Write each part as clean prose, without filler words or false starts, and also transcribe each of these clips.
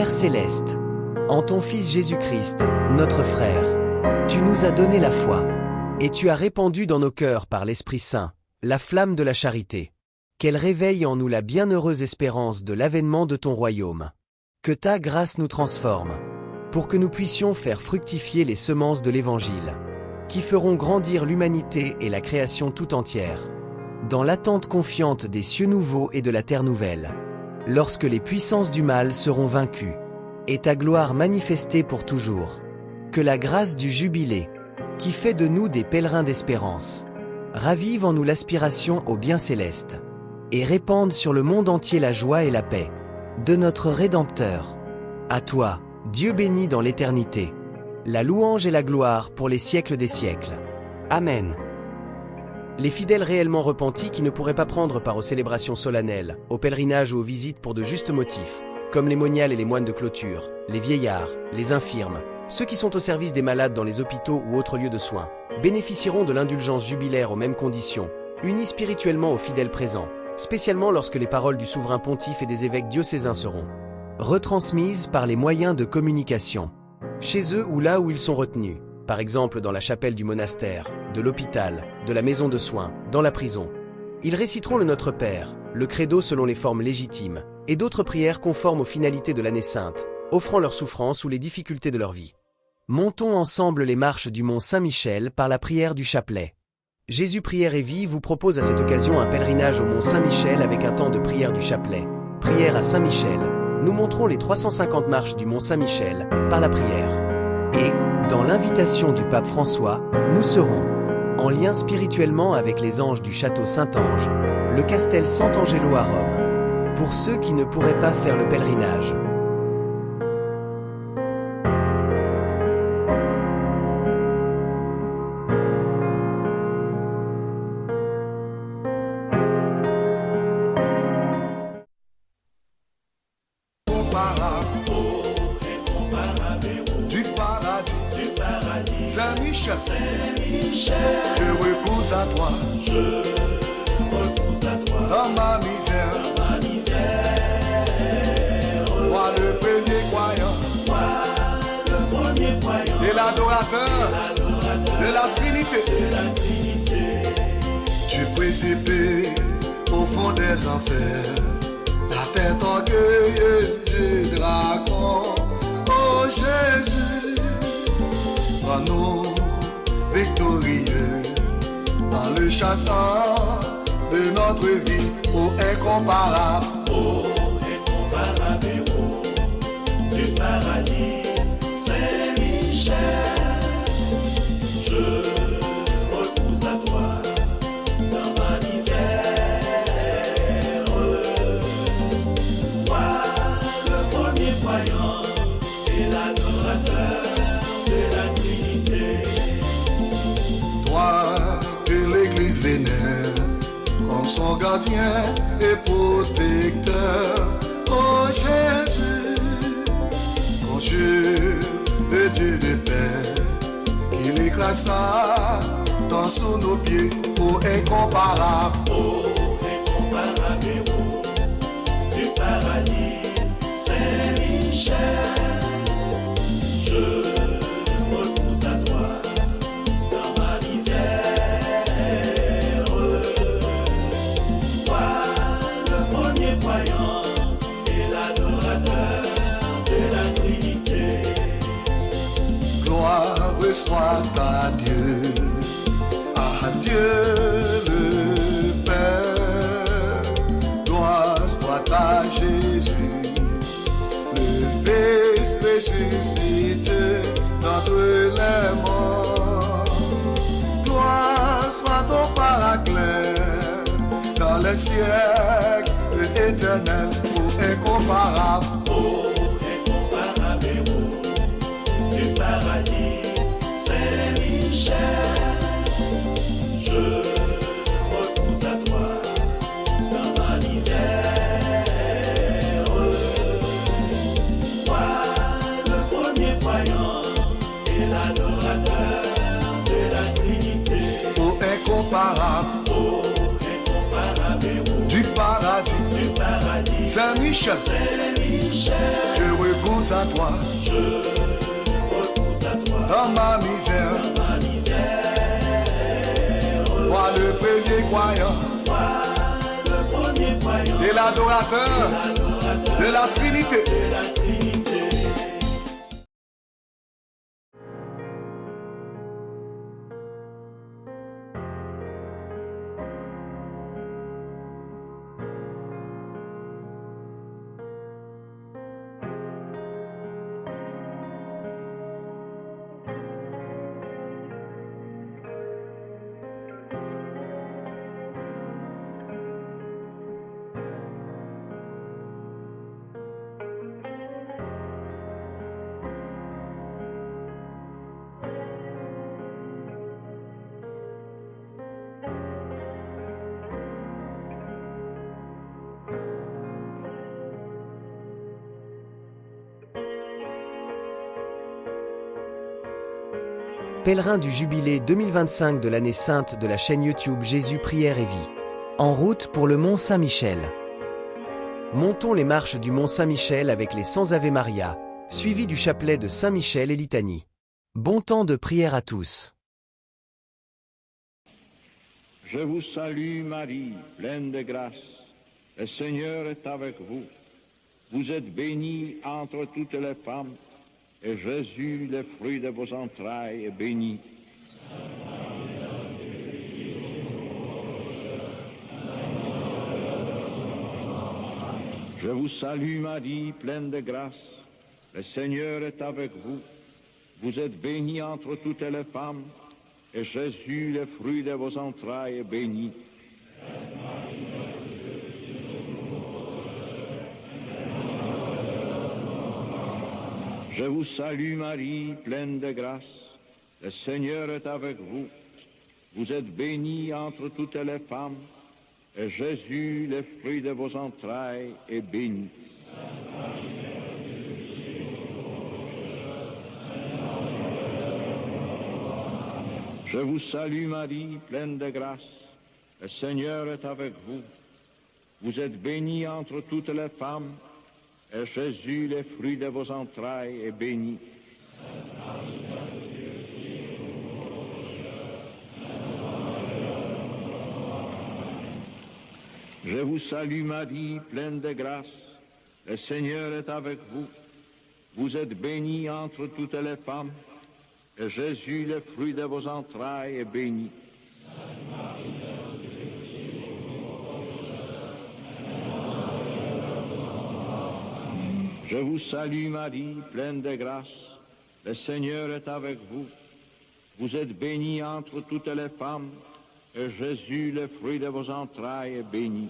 Père céleste, en ton Fils Jésus-Christ, notre frère, tu nous as donné la foi, et tu as répandu dans nos cœurs par l'Esprit Saint la flamme de la charité. Qu'elle réveille en nous la bienheureuse espérance de l'avènement de ton royaume. Que ta grâce nous transforme, pour que nous puissions faire fructifier les semences de l'Évangile, qui feront grandir l'humanité et la création tout entière, dans l'attente confiante des cieux nouveaux et de la terre nouvelle, lorsque les puissances du mal seront vaincues, et ta gloire manifestée pour toujours. Que la grâce du jubilé, qui fait de nous des pèlerins d'espérance, ravive en nous l'aspiration au bien céleste, et répande sur le monde entier la joie et la paix de notre Rédempteur. À toi, Dieu béni dans l'éternité, la louange et la gloire pour les siècles des siècles. Amen. Les fidèles réellement repentis qui ne pourraient pas prendre part aux célébrations solennelles, aux pèlerinages ou aux visites pour de justes motifs, comme les moniales et les moines de clôture, les vieillards, les infirmes, ceux qui sont au service des malades dans les hôpitaux ou autres lieux de soins, bénéficieront de l'indulgence jubilaire aux mêmes conditions, unis spirituellement aux fidèles présents, spécialement lorsque les paroles du souverain pontife et des évêques diocésains seront retransmises par les moyens de communication, chez eux ou là où ils sont retenus, par exemple dans la chapelle du monastère, de l'hôpital, de la maison de soins, dans la prison. Ils réciteront le Notre Père, le credo selon les formes légitimes, et d'autres prières conformes aux finalités de l'année sainte, offrant leurs souffrances ou les difficultés de leur vie. Montons ensemble les marches du mont Saint-Michel par la prière du chapelet. Jésus Prière et Vie vous propose à cette occasion un pèlerinage au mont Saint-Michel avec un temps de prière du chapelet. Prière à Saint-Michel. Nous montrons les 350 marches du mont Saint-Michel par la prière. Et, dans l'invitation du pape François, nous serons en lien spirituellement avec les anges du château Saint-Ange, le Castel Sant'Angelo à Rome, pour ceux qui ne pourraient pas faire le pèlerinage. Saint-Michel, je repose à toi, dans ma misère, moi le premier croyant, et l'adorateur de la Trinité, tu précipes au fond des enfers, la tête orgueilleuse du dragon, oh Jésus. Nous victorieux dans le chassant de notre vie, ô incomparable, héros du paradis, Saint-Michel, je repose à toi dans ma misère. Toi, le premier croyant et l'adorateur de la Trinité. Toi que l'Église vénère comme son gardien et protecteur, oh Jésus, conjure le Dieu de paix, qu'il écrasa dans sous nos pieds, oh incomparable, héros du paradis, Saint-Michel, je repose à toi dans ma misère. Toi, le premier croyant et l'adorateur de la Trinité. gloire soit à Dieu, à Dieu le Père, gloire soit à Jésus, le Fils ressuscité d'entre les morts. Gloire soit ton paraclet dans les siècles éternels, ô incomparable, Incomparable héros du paradis, Saint-Michel, je repose à toi dans ma misère. Toi, le premier croyant et l'adorateur de la Trinité. ô incomparable, Incomparable héros du paradis, Saint-Michel, je repose à toi. Dans ma misère, moi le premier croyant et l'adorateur de la Trinité. Pèlerins du Jubilé 2025 de l'année sainte de la chaîne YouTube Jésus Prière et Vie. En route pour le Mont Saint-Michel. Montons les marches du Mont Saint-Michel avec les 100 Ave Maria, suivis du chapelet de Saint-Michel et litanie. Bon temps de prière à tous. Je vous salue Marie, pleine de grâce. Le Seigneur est avec vous. Vous êtes bénie entre toutes les femmes, et Jésus, le fruit de vos entrailles, est béni. Je vous salue Marie, pleine de grâce. Le Seigneur est avec vous. Vous êtes bénie entre toutes les femmes, et Jésus, le fruit de vos entrailles, est béni. Je vous salue Marie, pleine de grâce. Le Seigneur est avec vous. Vous êtes bénie entre toutes les femmes, et Jésus, le fruit de vos entrailles, est béni. Je vous salue Marie, pleine de grâce. Le Seigneur est avec vous. Vous êtes bénie entre toutes les femmes, et Jésus, le fruit de vos entrailles, est béni. Je vous salue Marie, pleine de grâce. Le Seigneur est avec vous. Vous êtes bénie entre toutes les femmes, et Jésus, le fruit de vos entrailles, est béni. Je vous salue Marie, pleine de grâce. Le Seigneur est avec vous. Vous êtes bénie entre toutes les femmes, et Jésus, le fruit de vos entrailles, est béni.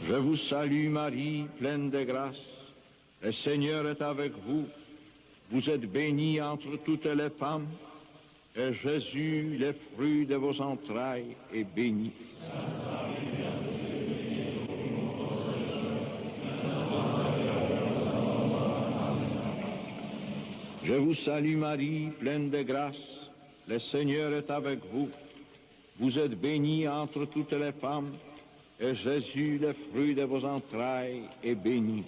Je vous salue Marie, pleine de grâce. Le Seigneur est avec vous. Vous êtes bénie entre toutes les femmes, et Jésus, le fruit de vos entrailles, est béni. Je vous salue Marie, pleine de grâce. Le Seigneur est avec vous. Vous êtes bénie entre toutes les femmes, et Jésus, le fruit de vos entrailles, est béni.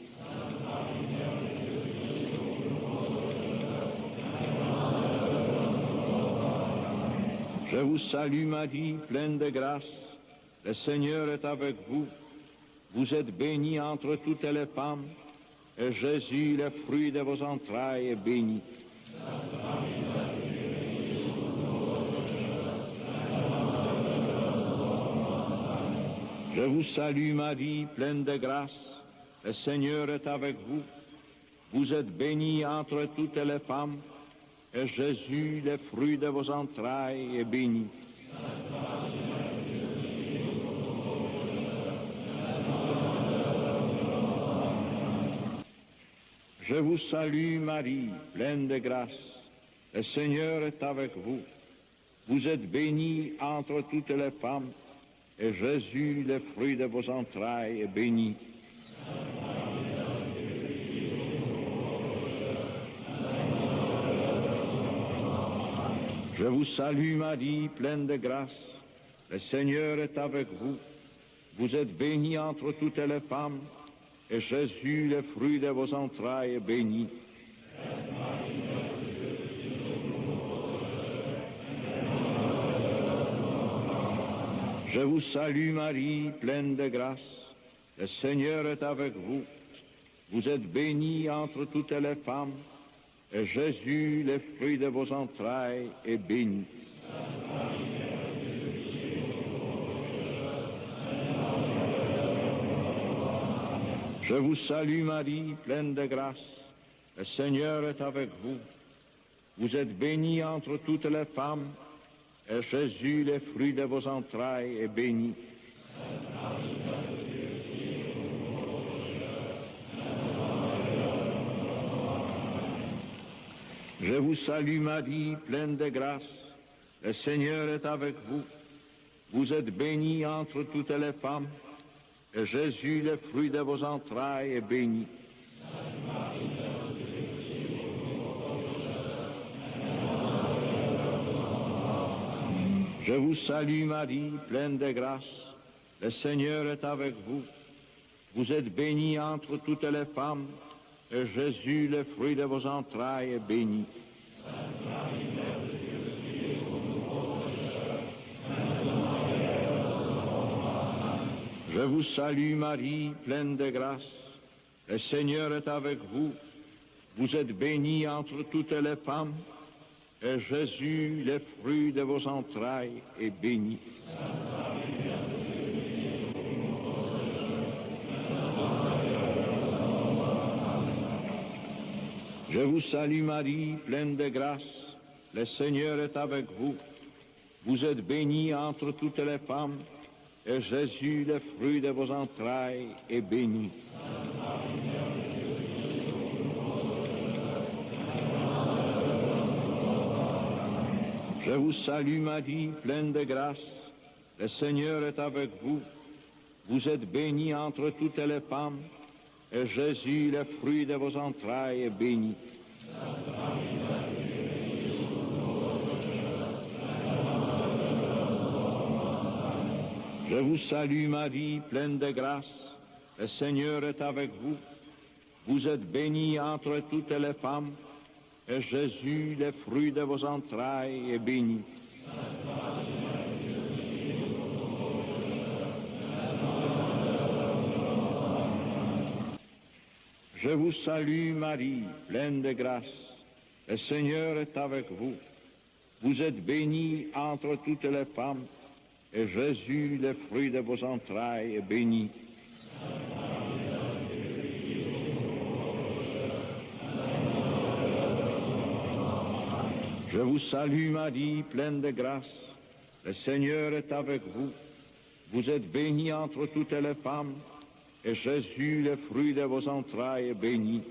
Je vous salue Marie, pleine de grâce. Le Seigneur est avec vous. Vous êtes bénie entre toutes les femmes, et Jésus, le fruit de vos entrailles, est béni. Je vous salue Marie, pleine de grâce. Le Seigneur est avec vous. Vous êtes bénie entre toutes les femmes, et Jésus, le fruit de vos entrailles, est béni. Je vous salue Marie, pleine de grâce. Le Seigneur est avec vous. Vous êtes bénie entre toutes les femmes, et Jésus, le fruit de vos entrailles, est béni. Je Je vous salue Marie, pleine de grâce. Le Seigneur est avec vous. Vous êtes bénie entre toutes les femmes, et Jésus, le fruit de vos entrailles, est béni. Je vous salue Marie, pleine de grâce. Le Seigneur est avec vous. Vous êtes bénie entre toutes les femmes, et Jésus, le fruit de vos entrailles, est béni. Je vous salue Marie, pleine de grâce. Le Seigneur est avec vous. Vous êtes bénie entre toutes les femmes, et Jésus, le fruit de vos entrailles, est béni. Je vous salue Marie, pleine de grâce. Le Seigneur est avec vous. Vous êtes bénie entre toutes les femmes, et Jésus, le fruit de vos entrailles, est béni. Je vous salue Marie, pleine de grâce. Le Seigneur est avec vous. Vous êtes bénie entre toutes les femmes, et Jésus, le fruit de vos entrailles, est béni. Je vous salue Marie, pleine de grâce. Le Seigneur est avec vous. Vous êtes bénie entre toutes les femmes, et Jésus, le fruit de vos entrailles, est béni. Je vous salue Marie, pleine de grâce. Le Seigneur est avec vous. Vous êtes bénie entre toutes les femmes, et Jésus, le fruit de vos entrailles, est béni. Je vous salue Marie, pleine de grâce. Le Seigneur est avec vous. Vous êtes bénie entre toutes les femmes, et Jésus, le fruit de vos entrailles, est béni. Je vous salue Marie, pleine de grâce. Le Seigneur est avec vous. Vous êtes bénie entre toutes les femmes, et Jésus, le fruit de vos entrailles, est béni. Je vous salue Marie, pleine de grâce. Le Seigneur est avec vous. Vous êtes bénie entre toutes les femmes, et Jésus, le fruit de vos entrailles, est béni. Je vous salue Marie, pleine de grâce. Le Seigneur est avec vous. Vous êtes bénie entre toutes les femmes, et Jésus, le fruit de vos entrailles, est béni.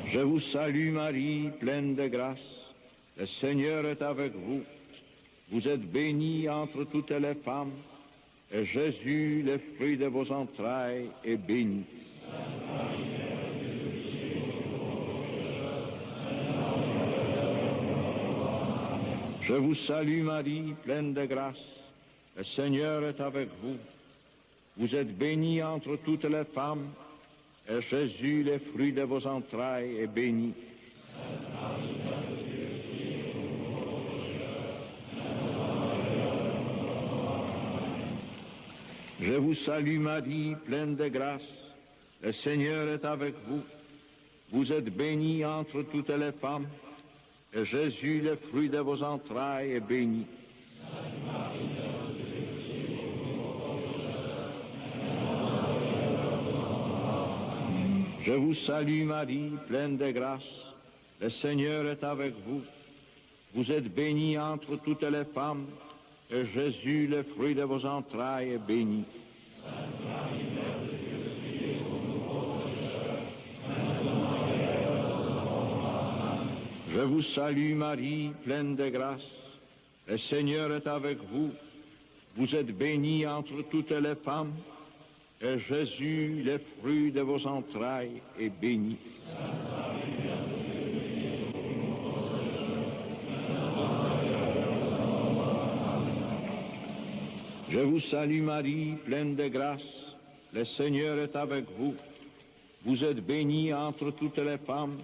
Je vous salue Marie, pleine de grâce. Le Seigneur est avec vous. Vous êtes bénie entre toutes les femmes, et Jésus, le fruit de vos entrailles, est béni. Je vous salue Marie, pleine de grâce. Le Seigneur est avec vous. Vous êtes bénie entre toutes les femmes, et Jésus, le fruit de vos entrailles, est béni. Je vous salue Marie, pleine de grâce. Le Seigneur est avec vous. Vous êtes bénie entre toutes les femmes, et Jésus, le fruit de vos entrailles, est béni. Je vous salue Marie, pleine de grâce. Le Seigneur est avec vous. Vous êtes bénie entre toutes les femmes, et Jésus, le fruit de vos entrailles, est béni. Je vous salue Marie, pleine de grâce. Le Seigneur est avec vous. Vous êtes bénie entre toutes les femmes, et Jésus, le fruit de vos entrailles, est béni. Je vous salue Marie, pleine de grâce, le Seigneur est avec vous. Vous êtes bénie entre toutes les femmes,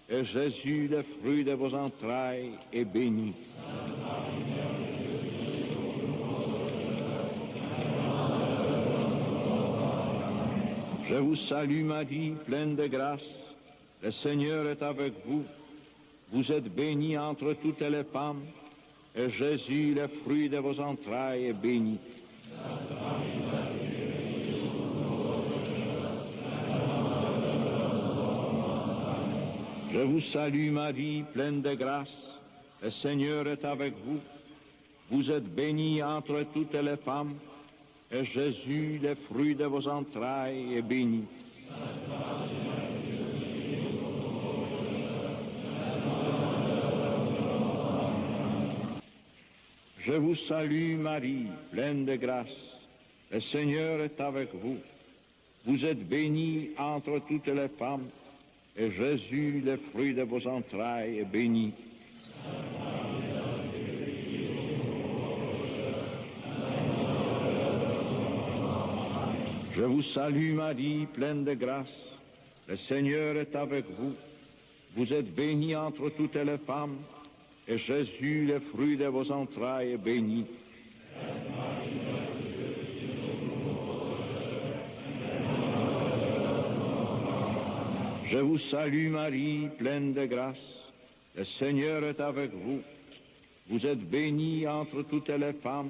et Jésus, le fruit de vos entrailles, est béni. Je vous salue Marie, pleine de grâce, le Seigneur est avec vous. Vous êtes bénie entre toutes les femmes, et Jésus, le fruit de vos entrailles, est béni. Je vous salue Marie, pleine de grâce, le Seigneur est avec vous. Vous êtes bénie entre toutes les femmes, et Jésus, le fruit de vos entrailles, est béni. Je vous salue Marie, pleine de grâce, le Seigneur est avec vous. Vous êtes bénie entre toutes les femmes, et Jésus, le fruit de vos entrailles, est béni. Je vous salue Marie, pleine de grâce, le Seigneur est avec vous. Vous êtes bénie entre toutes les femmes, et Jésus, le fruit de vos entrailles, est béni. Je vous salue Marie, pleine de grâce, le Seigneur est avec vous. Vous êtes bénie entre toutes les femmes,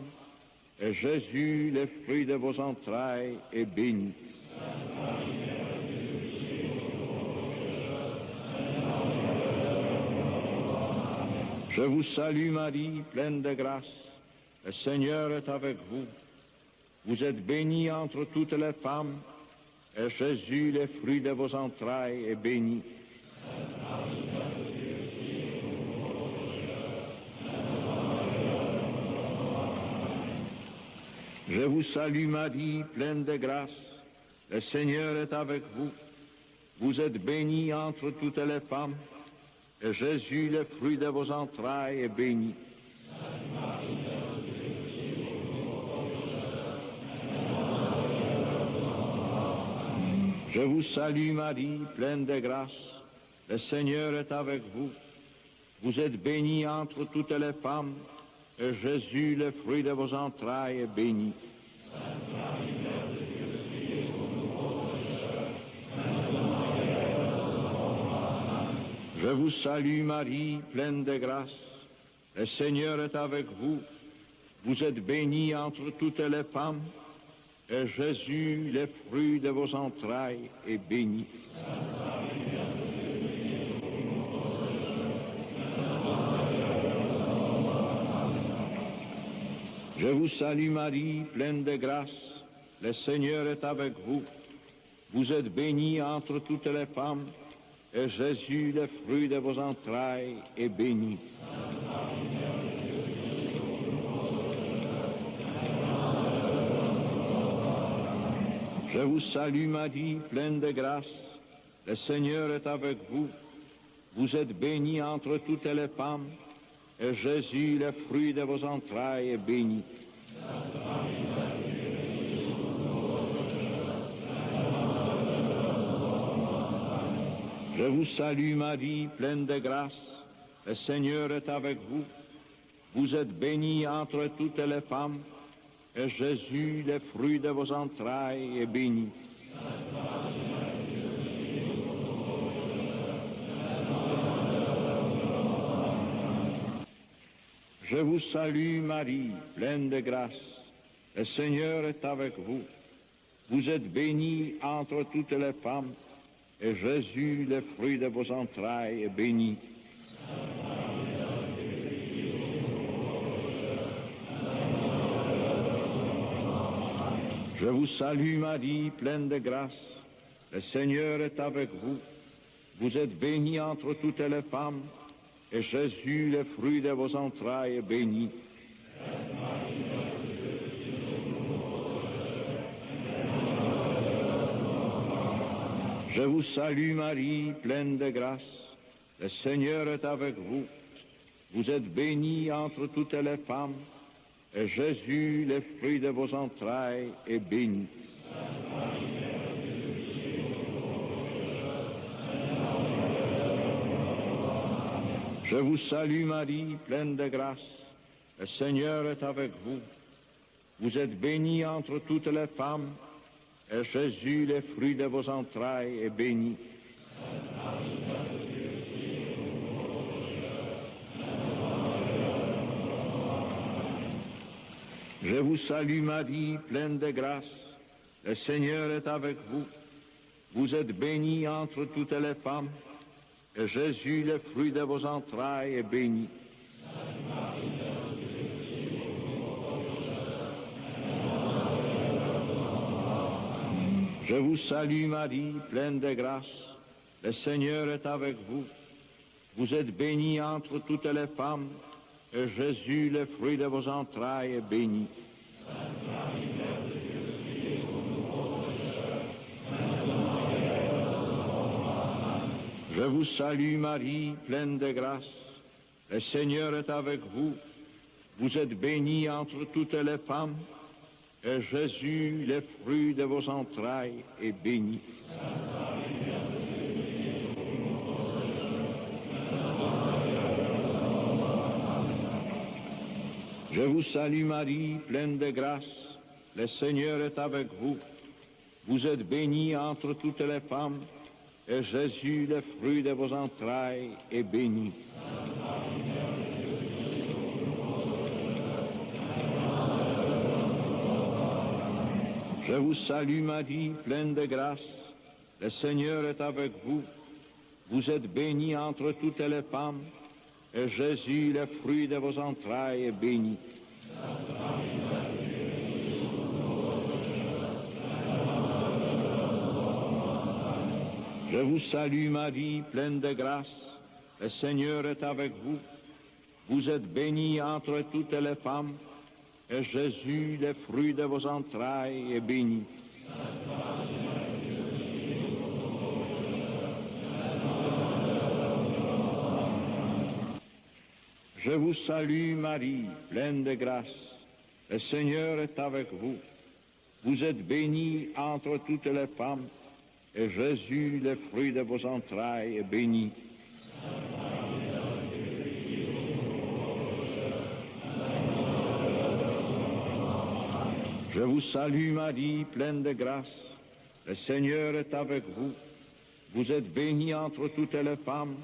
et Jésus, le fruit de vos entrailles, est béni. Je vous salue Marie, pleine de grâce, le Seigneur est avec vous. Vous êtes bénie entre toutes les femmes, et Jésus, le fruit de vos entrailles, est béni. Je vous salue Marie, pleine de grâce, le Seigneur est avec vous. Vous êtes bénie entre toutes les femmes, et Jésus, le fruit de vos entrailles, est béni. Je vous salue Marie, pleine de grâce, le Seigneur est avec vous. Vous êtes bénie entre toutes les femmes, et Jésus, le fruit de vos entrailles, est béni. Je vous salue Marie, pleine de grâce, le Seigneur est avec vous. Vous êtes bénie entre toutes les femmes, et Jésus, le fruit de vos entrailles, est béni. Je vous salue Marie, pleine de grâce, le Seigneur est avec vous. Vous êtes bénie entre toutes les femmes, et Jésus, le fruit de vos entrailles, est béni. Je vous salue Marie, pleine de grâce, le Seigneur est avec vous. Vous êtes bénie entre toutes les femmes, et Jésus, le fruit de vos entrailles, est béni. Je vous salue Marie, pleine de grâce, le Seigneur est avec vous. Vous êtes bénie entre toutes les femmes, et Jésus, le fruit de vos entrailles, est béni. Je vous salue Marie, pleine de grâce, le Seigneur est avec vous. Vous êtes bénie entre toutes les femmes, et Jésus, le fruit de vos entrailles, est béni. Je vous salue Marie, pleine de grâce, le Seigneur est avec vous. Vous êtes bénie entre toutes les femmes, et Jésus, le fruit de vos entrailles, est béni. Je vous salue Marie, pleine de grâce. Le Seigneur est avec vous. Vous êtes bénie entre toutes les femmes, et Jésus, le fruit de vos entrailles, est béni. Je vous salue Marie, pleine de grâce. Le Seigneur est avec vous. Vous êtes bénie entre toutes les femmes, et Jésus, le fruit de vos entrailles, est béni. Je vous salue Marie, pleine de grâce. Le Seigneur est avec vous. Vous êtes bénie entre toutes les femmes, et Jésus, le fruit de vos entrailles, est béni. Je vous salue Marie, pleine de grâce. Le Seigneur est avec vous. Vous êtes bénie entre toutes les femmes, et Jésus, le fruit de vos entrailles, est béni. Je vous salue Marie, pleine de grâce. Le Seigneur est avec vous. Vous êtes bénie entre toutes les femmes, et Jésus, le fruit de vos entrailles, est béni. Je vous salue Marie, pleine de grâce. Le Seigneur est avec vous. Vous êtes bénie entre toutes les femmes, et Jésus, le fruit de vos entrailles, est béni. Je vous salue Marie, pleine de grâce. Le Seigneur est avec vous. Vous êtes bénie entre toutes les femmes, et Jésus, le fruit de vos entrailles, est béni. Je vous salue Marie, pleine de grâce. Le Seigneur est avec vous. Vous êtes bénie entre toutes les femmes, et Jésus, le fruit de vos entrailles, est béni. Je vous salue Marie, pleine de grâce. Le Seigneur est avec vous. Vous êtes bénie entre toutes les femmes, et Jésus, le fruit de vos entrailles, est béni. Je vous salue Marie, pleine de grâce. Le Seigneur est avec vous. Vous êtes bénie entre toutes les femmes,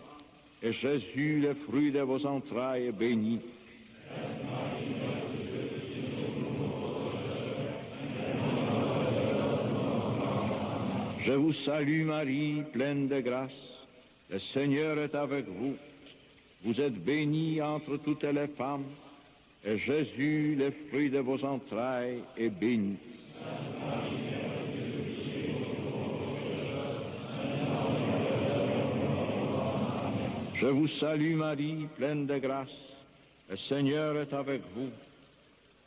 et Jésus, le fruit de vos entrailles, est béni. Je vous salue Marie, pleine de grâce. Le Seigneur est avec vous. Vous êtes bénie entre toutes les femmes, et Jésus, le fruit de vos entrailles, est béni. Je vous salue Marie, pleine de grâce. Le Seigneur est avec vous.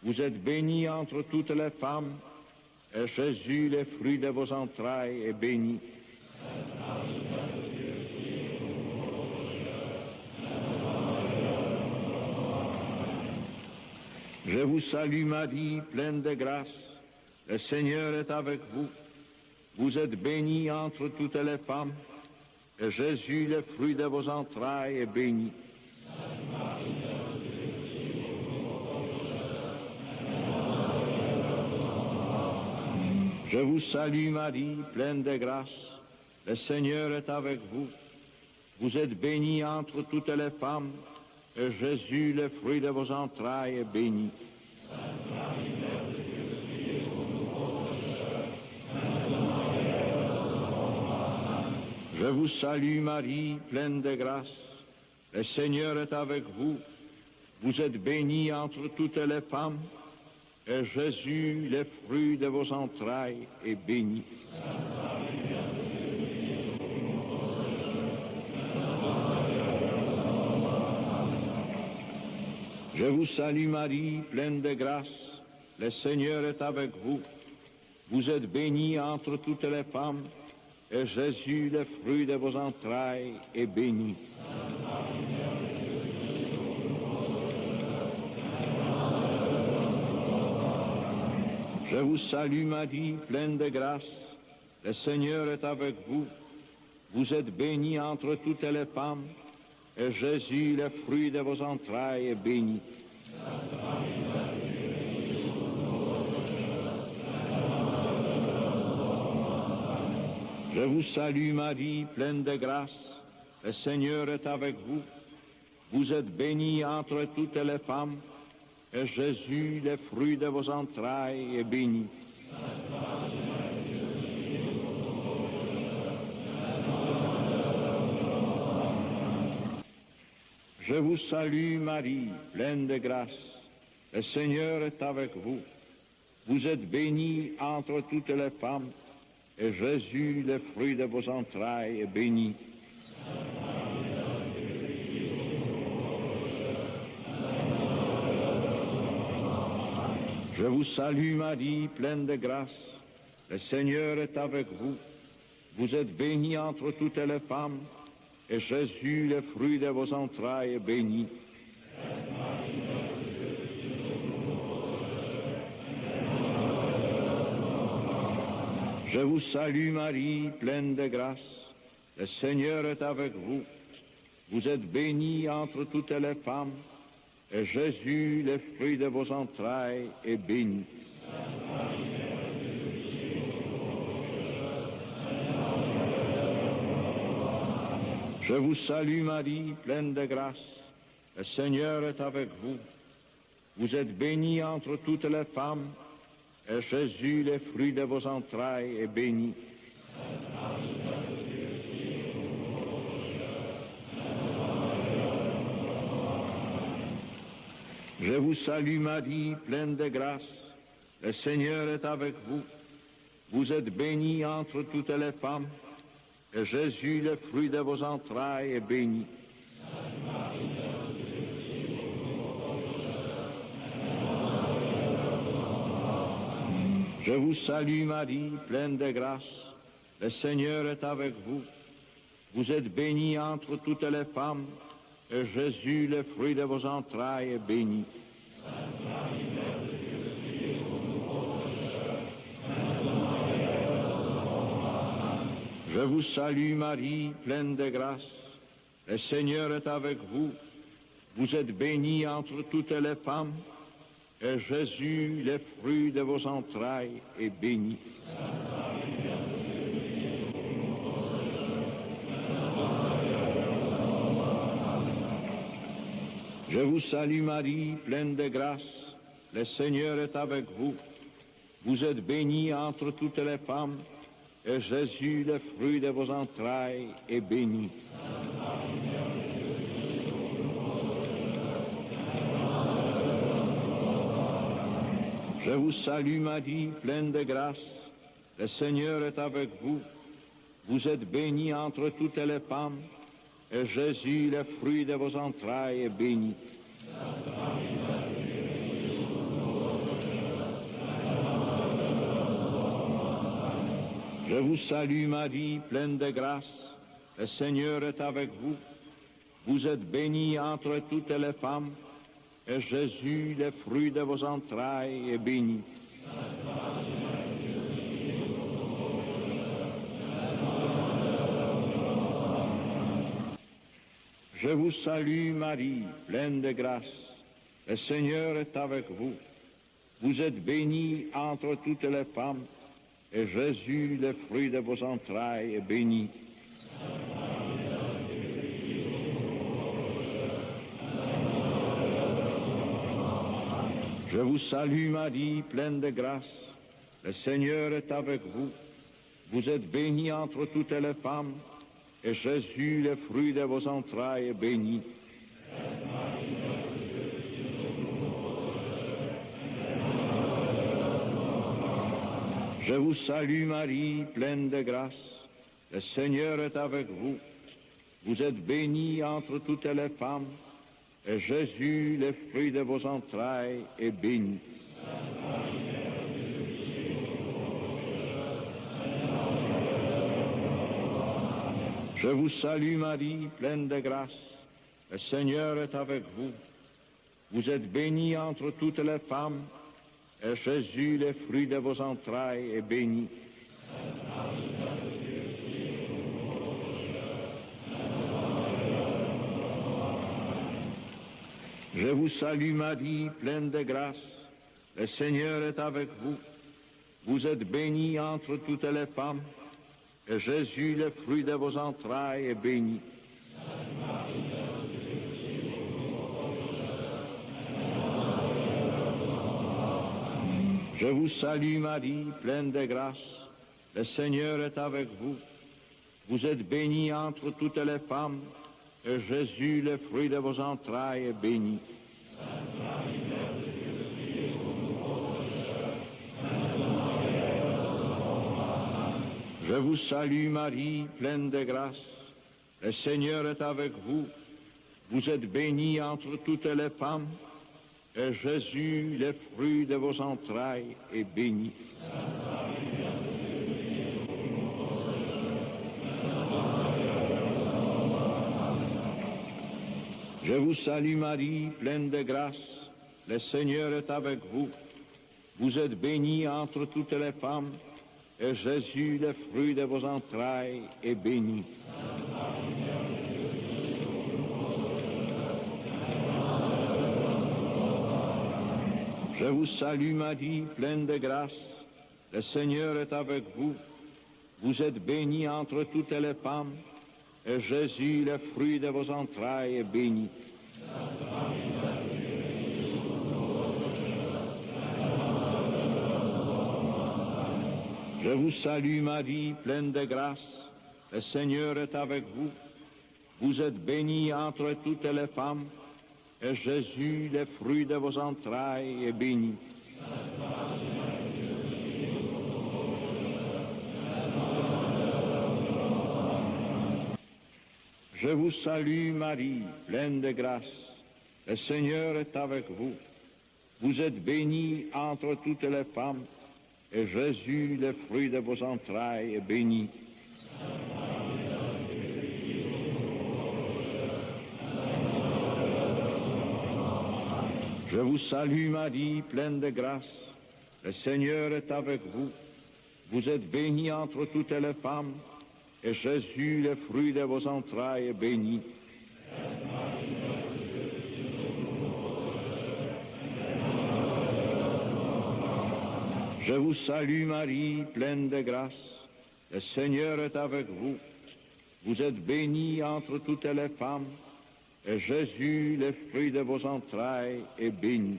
Vous êtes bénie entre toutes les femmes, et Jésus, le fruit de vos entrailles, est béni. Je vous salue Marie, pleine de grâce. Le Seigneur est avec vous. Vous êtes bénie entre toutes les femmes, et Jésus, le fruit de vos entrailles, est béni. Je vous salue Marie, pleine de grâce. Le Seigneur est avec vous. Vous êtes bénie entre toutes les femmes, et Jésus, le fruit de vos entrailles, est béni. Je vous salue Marie, pleine de grâce. Le Seigneur est avec vous. Vous êtes bénie entre toutes les femmes, et Jésus, le fruit de vos entrailles, est béni. Je vous salue Marie, pleine de grâce. Le Seigneur est avec vous. Vous êtes bénie entre toutes les femmes, et Jésus, le fruit de vos entrailles, est béni. Je vous salue Marie, pleine de grâce, le Seigneur est avec vous. Vous êtes bénie entre toutes les femmes, et Jésus, le fruit de vos entrailles, est béni. Je vous salue Marie, pleine de grâce, le Seigneur est avec vous. Vous êtes bénie entre toutes les femmes, et Jésus, le fruit de vos entrailles, est béni. Je vous salue Marie, pleine de grâce, le Seigneur est avec vous. Vous êtes bénie entre toutes les femmes, et Jésus, le fruit de vos entrailles, est béni. Je vous salue Marie, pleine de grâce, le Seigneur est avec vous. Vous êtes bénie entre toutes les femmes, et Jésus, le fruit de vos entrailles, est béni. Je vous salue Marie, pleine de grâce, le Seigneur est avec vous. Vous êtes bénie entre toutes les femmes, et Jésus, le fruit de vos entrailles, est béni. Je vous salue Marie, pleine de grâce, le Seigneur est avec vous. Vous êtes bénie entre toutes les femmes, et Jésus, le fruit de vos entrailles, est béni. Je vous salue Marie, pleine de grâce, le Seigneur est avec vous. Vous êtes bénie entre toutes les femmes, et Jésus, le fruit de vos entrailles, est béni. Je vous salue Marie, pleine de grâce, le Seigneur est avec vous. Vous êtes bénie entre toutes les femmes, et Jésus, le fruit de vos entrailles, est béni. Je vous salue Marie, pleine de grâce, le Seigneur est avec vous. Vous êtes bénie entre toutes les femmes, et Jésus, le fruit de vos entrailles, est béni. Je vous salue Marie, pleine de grâce, le Seigneur est avec vous. Vous êtes bénie entre toutes les femmes, et Jésus, le fruit de vos entrailles, est béni. Je vous salue Marie, pleine de grâce, le Seigneur est avec vous. Vous êtes bénie entre toutes les femmes, et Jésus, le fruit de vos entrailles, est béni. Je vous salue Marie, pleine de grâce, le Seigneur est avec vous. Vous êtes bénie entre toutes les femmes, et Jésus, le fruit de vos entrailles, est béni. Je vous salue Marie, pleine de grâce, le Seigneur est avec vous. Vous êtes bénie entre toutes les femmes, et Jésus, le fruit de vos entrailles, est béni. Je vous salue Marie, pleine de grâce, le Seigneur est avec vous. Vous êtes bénie entre toutes les femmes, et Jésus, le fruit de vos entrailles, est béni. Je vous salue Marie, pleine de grâce, le Seigneur est avec vous. Vous êtes bénie entre toutes les femmes, et Jésus, le fruit de vos entrailles, est béni. Je vous salue Marie, pleine de grâce. Le Seigneur est avec vous. Vous êtes bénie entre toutes les femmes, et Jésus, le fruit de vos entrailles, est béni. Je vous salue Marie, pleine de grâce. Le Seigneur est avec vous. Vous êtes bénie entre toutes les femmes, et Jésus, le fruit de vos entrailles, est béni. Je vous salue Marie, pleine de grâce. Le Seigneur est avec vous. Vous êtes bénie entre toutes les femmes, et Jésus, le fruit de vos entrailles, est béni. Je vous salue Marie, pleine de grâce. Le Seigneur est avec vous. Vous êtes bénie entre toutes les femmes, et Jésus, le fruit de vos entrailles, est béni. Je vous salue Marie, pleine de grâce. Le Seigneur est avec vous. Vous êtes bénie entre toutes les femmes, et Jésus, le fruit de vos entrailles, est béni. Je vous salue Marie, pleine de grâce. Le Seigneur est avec vous. Vous êtes bénie entre toutes les femmes, et Jésus, le fruit de vos entrailles, est béni. Je vous salue Marie, pleine de grâce. Le Seigneur est avec vous. Vous êtes bénie entre toutes les femmes, et Jésus, le fruit de vos entrailles, est béni. Je vous salue Marie, pleine de grâce. Le Seigneur est avec vous. Vous êtes bénie entre toutes les femmes, et Jésus, le fruit de vos entrailles, est béni. Je vous salue Marie, pleine de grâce. Le Seigneur est avec vous. Vous êtes bénie entre toutes les femmes, et Jésus, le fruit de vos entrailles, est béni. Je vous salue Marie, pleine de grâce. Le Seigneur est avec vous. Vous êtes bénie entre toutes les femmes, et Jésus, le fruit de vos entrailles, est béni.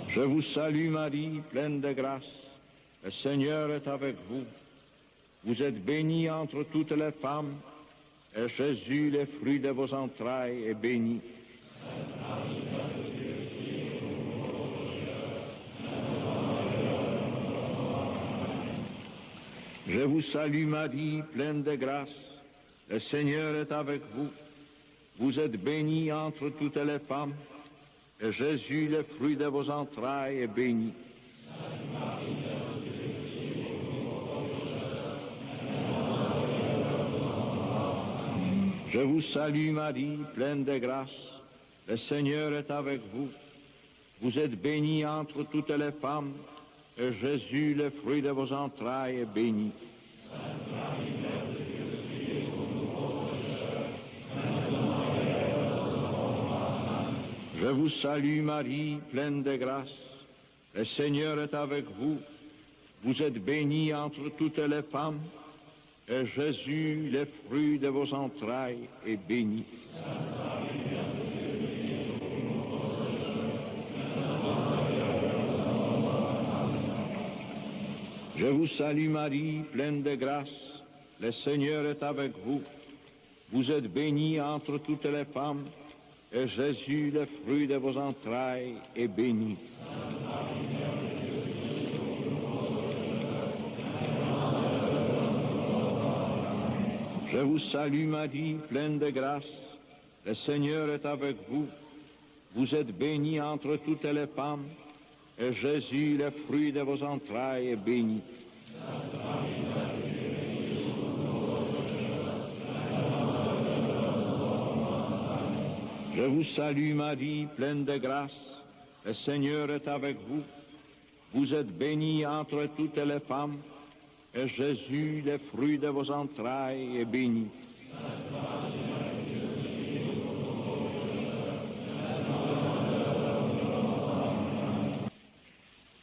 Je vous salue Marie, pleine de grâce. Le Seigneur est avec vous. Vous êtes bénie entre toutes les femmes, et Jésus, le fruit de vos entrailles, est béni. Je vous salue Marie, pleine de grâce. Le Seigneur est avec vous. Vous êtes bénie entre toutes les femmes, et Jésus, le fruit de vos entrailles, est béni. Je vous salue Marie, pleine de grâce. Le Seigneur est avec vous. Vous êtes bénie entre toutes les femmes, et Jésus, le fruit de vos entrailles, est béni. Je vous salue Marie, pleine de grâce. Le Seigneur est avec vous. Vous êtes bénie entre toutes les femmes, et Jésus, le fruit de vos entrailles, est béni. Je vous salue Marie, pleine de grâce. Le Seigneur est avec vous. Vous êtes bénie entre toutes les femmes, et Jésus, le fruit de vos entrailles, est béni. Je vous salue Marie, pleine de grâce. Le Seigneur est avec vous. Vous êtes bénie entre toutes les femmes, et Jésus, le fruit de vos entrailles, est béni. Je vous salue Marie, pleine de grâce, le Seigneur est avec vous. Vous êtes bénie entre toutes les femmes, et Jésus, le fruit de vos entrailles, est béni.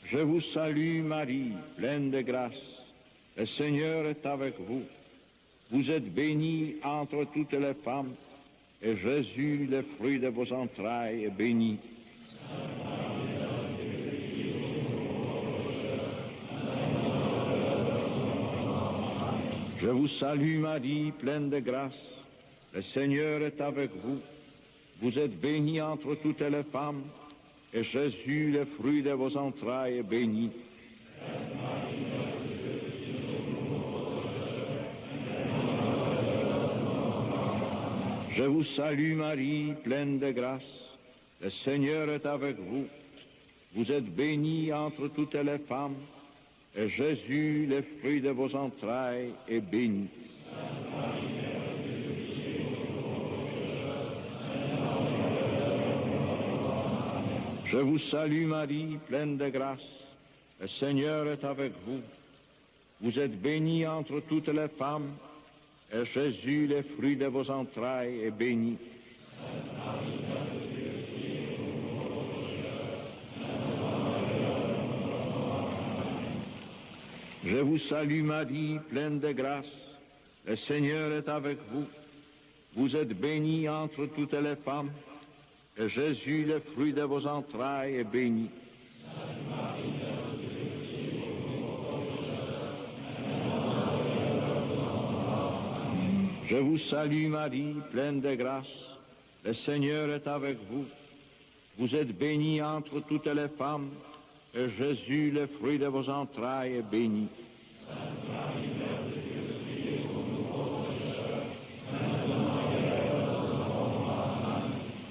Je vous salue Marie, pleine de grâce, le Seigneur est avec vous. Vous êtes bénie entre toutes les femmes, et Jésus, le fruit de vos entrailles, est béni. Je vous salue Marie, pleine de grâce, le Seigneur est avec vous. Vous êtes bénie entre toutes les femmes, et Jésus, le fruit de vos entrailles, est béni. Je vous salue Marie, pleine de grâce, le Seigneur est avec vous. Vous êtes bénie entre toutes les femmes, et Jésus, le fruit de vos entrailles, est béni. Je vous salue Marie, pleine de grâce, le Seigneur est avec vous. Vous êtes bénie entre toutes les femmes, et Jésus, le fruit de vos entrailles, est béni. Je vous salue Marie, pleine de grâce, le Seigneur est avec vous. Vous êtes bénie entre toutes les femmes, et Jésus, le fruit de vos entrailles, est béni. Je vous salue Marie, pleine de grâce, le Seigneur est avec vous. Vous êtes bénie entre toutes les femmes, et Jésus, le fruit de vos entrailles, est béni.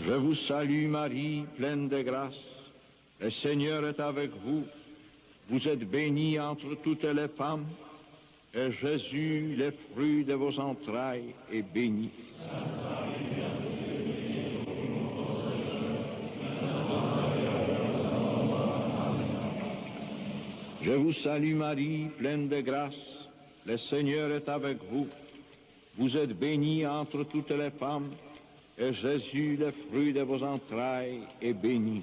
Je vous salue Marie, pleine de grâce, le Seigneur est avec vous. Vous êtes bénie entre toutes les femmes, et Jésus, le fruit de vos entrailles, est béni. Je vous salue Marie, pleine de grâce, le Seigneur est avec vous. Vous êtes bénie entre toutes les femmes, et Jésus, le fruit de vos entrailles, est béni.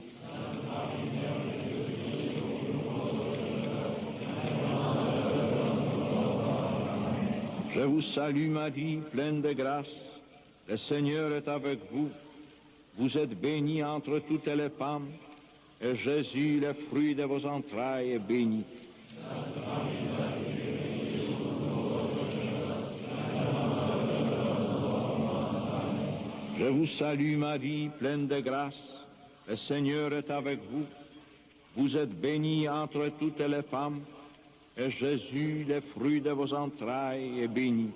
Je vous salue Marie, pleine de grâce, le Seigneur est avec vous. Vous êtes bénie entre toutes les femmes, et Jésus, le fruit de vos entrailles, est béni. Je vous salue Marie, pleine de grâce, le Seigneur est avec vous. Vous êtes bénie entre toutes les femmes, et Jésus, le fruit de vos entrailles, est béni.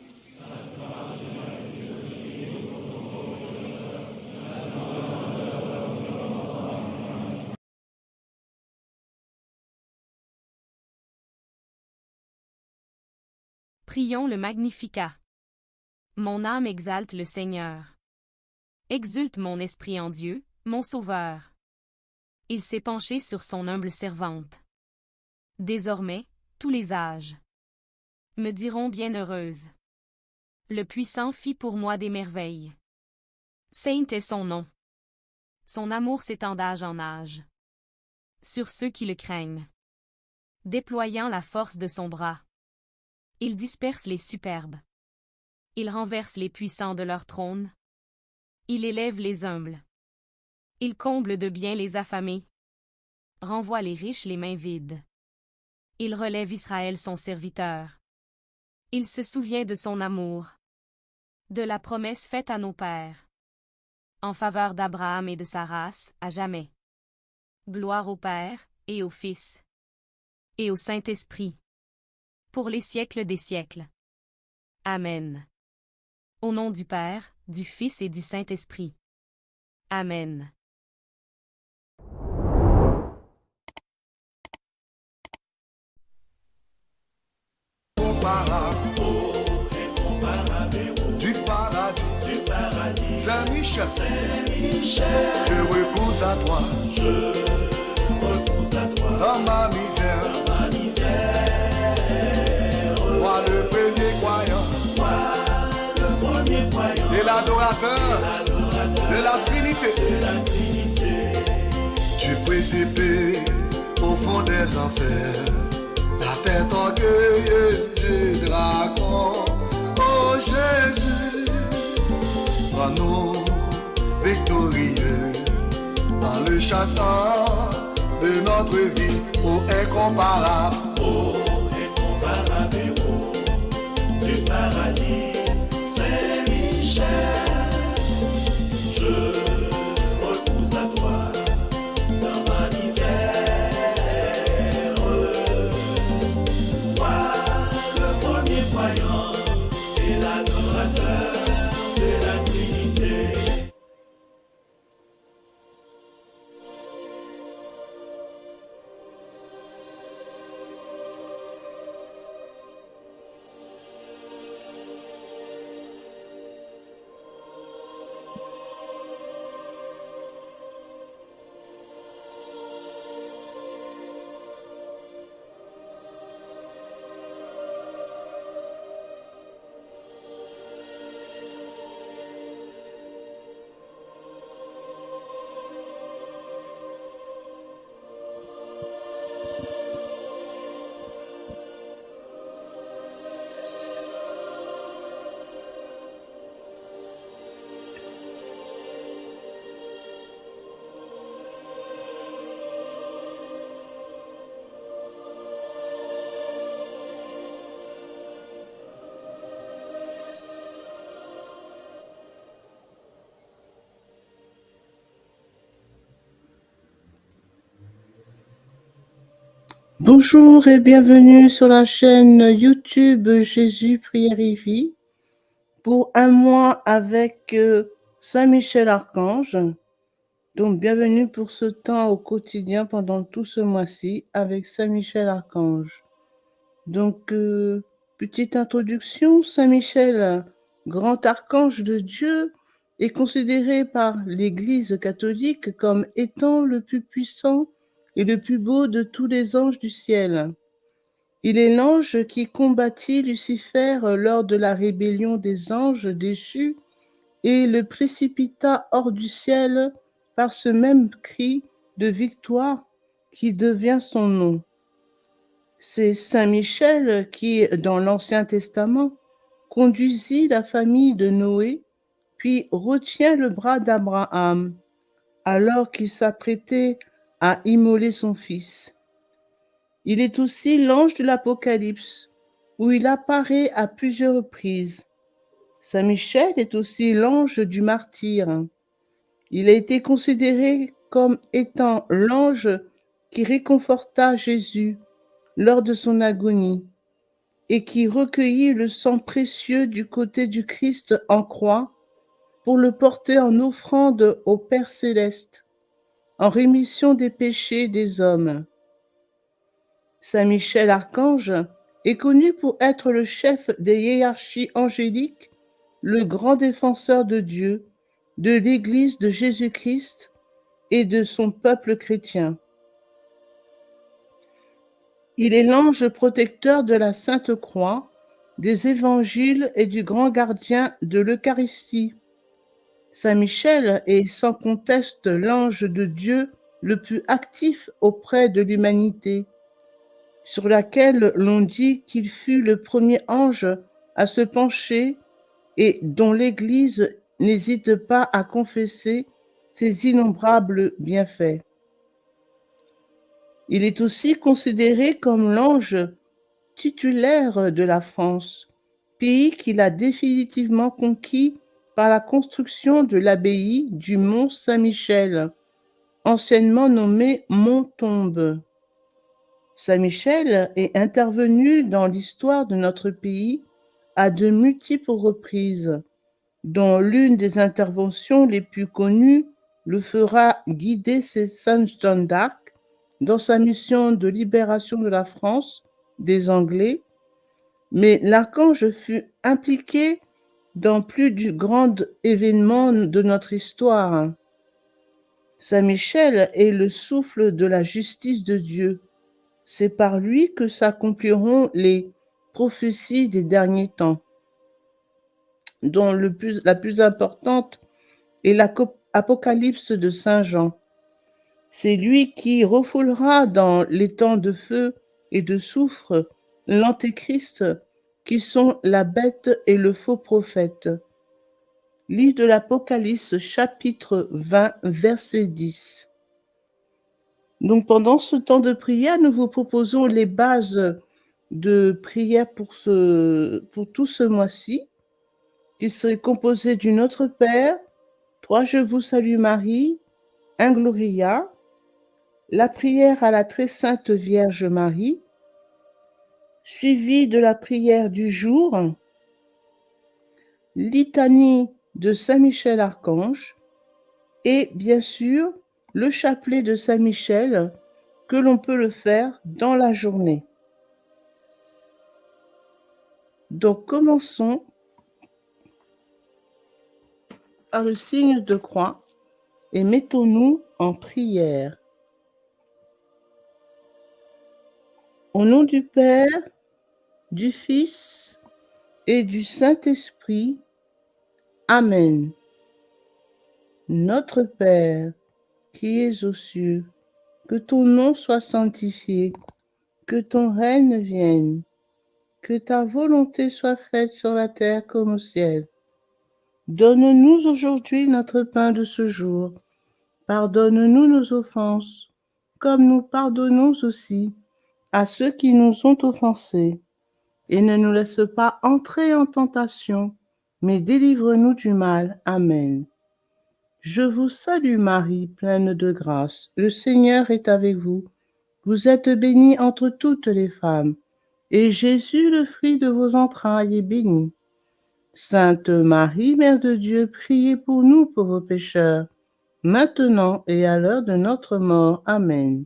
Prions le Magnificat. Mon âme exalte le Seigneur. Exulte mon esprit en Dieu, mon Sauveur. Il s'est penché sur son humble servante. Désormais, tous les âges me diront bienheureuse. Le Puissant fit pour moi des merveilles. Saint est son nom. Son amour s'étend d'âge en âge sur ceux qui le craignent. Déployant la force de son bras, il disperse les superbes. Il renverse les puissants de leur trône. Il élève les humbles. Il comble de bien les affamés. Renvoie les riches les mains vides. Il relève Israël son serviteur. Il se souvient de son amour, de la promesse faite à nos pères, en faveur d'Abraham et de sa race, à jamais. Gloire au Père, et au Fils, et au Saint-Esprit, pour les siècles des siècles. Amen. Au nom du Père, du Fils et du Saint-Esprit. Amen. incomparable incomparable héros du paradis. Saint-Michel, Je repose à toi je repose à toi dans ma misère. ma misère. Moi le premier croyant Le premier croyant et l'adorateur de la Trinité. de la Trinité, Tu précipes au fond des enfers la tête orgueilleuse du dragon. Oh Jésus, rends-nous victorieux en le chassant de notre vie. Oh incomparable, incomparable héros du paradis. Saint-Michel, je repose à toi dans ma misère. Toi, le premier croyant et l'adorateur de la Trinité. Bonjour et bienvenue sur la chaîne YouTube Jésus Prière et Vie pour un mois avec Saint Michel Archange. Donc bienvenue pour ce temps au quotidien pendant tout ce mois-ci avec Saint Michel Archange. Donc petite introduction, Saint Michel, grand archange de Dieu, est considéré par l'Église catholique comme étant le plus puissant et le plus beau de tous les anges du ciel. Il est l'ange qui combattit Lucifer lors de la rébellion des anges déchus et le précipita hors du ciel par ce même cri de victoire qui devient son nom. C'est Saint Michel qui, dans l'Ancien Testament, conduisit la famille de Noé, puis retient le bras d'Abraham, alors qu'il s'apprêtait à immoler son fils. Il est aussi l'ange de l'Apocalypse, où il apparaît à plusieurs reprises. Saint Michel est aussi l'ange du martyr. Il a été considéré comme étant l'ange qui réconforta Jésus lors de son agonie et qui recueillit le sang précieux du côté du Christ en croix pour le porter en offrande au Père céleste, en rémission des péchés des hommes. Saint Michel Archange est connu pour être le chef des hiérarchies angéliques, le grand défenseur de Dieu, de l'Église de Jésus-Christ et de son peuple chrétien. Il est l'ange protecteur de la Sainte Croix, des évangiles et du grand gardien de l'Eucharistie. Saint Michel est sans conteste l'ange de Dieu le plus actif auprès de l'humanité, sur laquelle l'on dit qu'il fut le premier ange à se pencher et dont l'Église n'hésite pas à confesser ses innombrables bienfaits. Il est aussi considéré comme l'ange titulaire de la France, pays qu'il a définitivement conquis par la construction de l'abbaye du Mont Saint-Michel, anciennement nommé Mont Tombe. Saint Michel est intervenu dans l'histoire de notre pays à de multiples reprises, dont l'une des interventions les plus connues le fera guider Sainte Jeanne d'Arc dans sa mission de libération de la France des Anglais, Mais l'archange fut impliqué dans plus du grand événement de notre histoire. Saint Michel est le souffle de la justice de Dieu. C'est par lui que s'accompliront les prophéties des derniers temps, dont la plus importante est l'Apocalypse de Saint Jean. C'est lui qui refoulera dans les temps de feu et de soufre l'Antéchrist, qui sont la bête et le faux prophète. Livre de l'Apocalypse, chapitre 20, verset 10. Donc pendant ce temps de prière, nous vous proposons les bases de prière pour tout ce mois-ci, qui serait composé du Notre Père, 3 Je vous salue Marie, un Gloria, la prière à la très sainte Vierge Marie, suivi de la prière du jour, litanie de Saint Michel Archange et bien sûr le chapelet de Saint Michel que l'on peut le faire dans la journée. Donc commençons par le signe de croix et mettons-nous en prière. Au nom du Père, du Fils et du Saint-Esprit. Amen. Notre Père, qui es aux cieux, que ton nom soit sanctifié, que ton règne vienne, que ta volonté soit faite sur la terre comme au ciel. Donne-nous aujourd'hui notre pain de ce jour. Pardonne-nous nos offenses, comme nous pardonnons aussi à ceux qui nous ont offensés. Et ne nous laisse pas entrer en tentation, mais délivre-nous du mal. Amen. Je vous salue Marie, pleine de grâce. Le Seigneur est avec vous. Vous êtes bénie entre toutes les femmes, et Jésus, le fruit de vos entrailles, est béni. Sainte Marie, Mère de Dieu, priez pour nous pauvres pécheurs, maintenant et à l'heure de notre mort. Amen.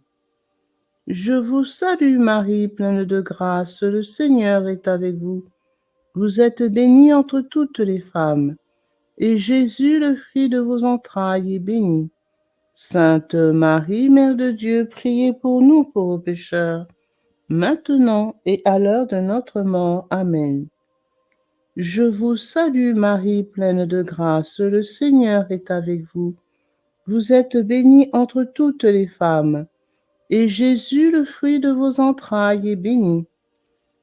Je vous salue Marie, pleine de grâce, le Seigneur est avec vous. Vous êtes bénie entre toutes les femmes, et Jésus, le fruit de vos entrailles, est béni. Sainte Marie, Mère de Dieu, priez pour nous pauvres pécheurs, maintenant et à l'heure de notre mort. Amen. Je vous salue Marie, pleine de grâce, le Seigneur est avec vous. Vous êtes bénie entre toutes les femmes, et Jésus, le fruit de vos entrailles, est béni.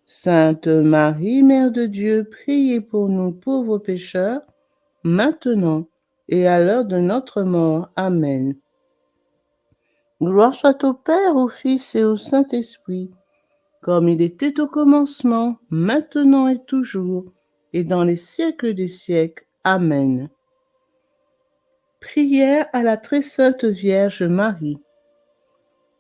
Sainte Marie, Mère de Dieu, priez pour nous pauvres pécheurs, maintenant et à l'heure de notre mort. Amen. Gloire soit au Père, au Fils et au Saint-Esprit, comme il était au commencement, maintenant et toujours, et dans les siècles des siècles. Amen. Prière à la très sainte Vierge Marie.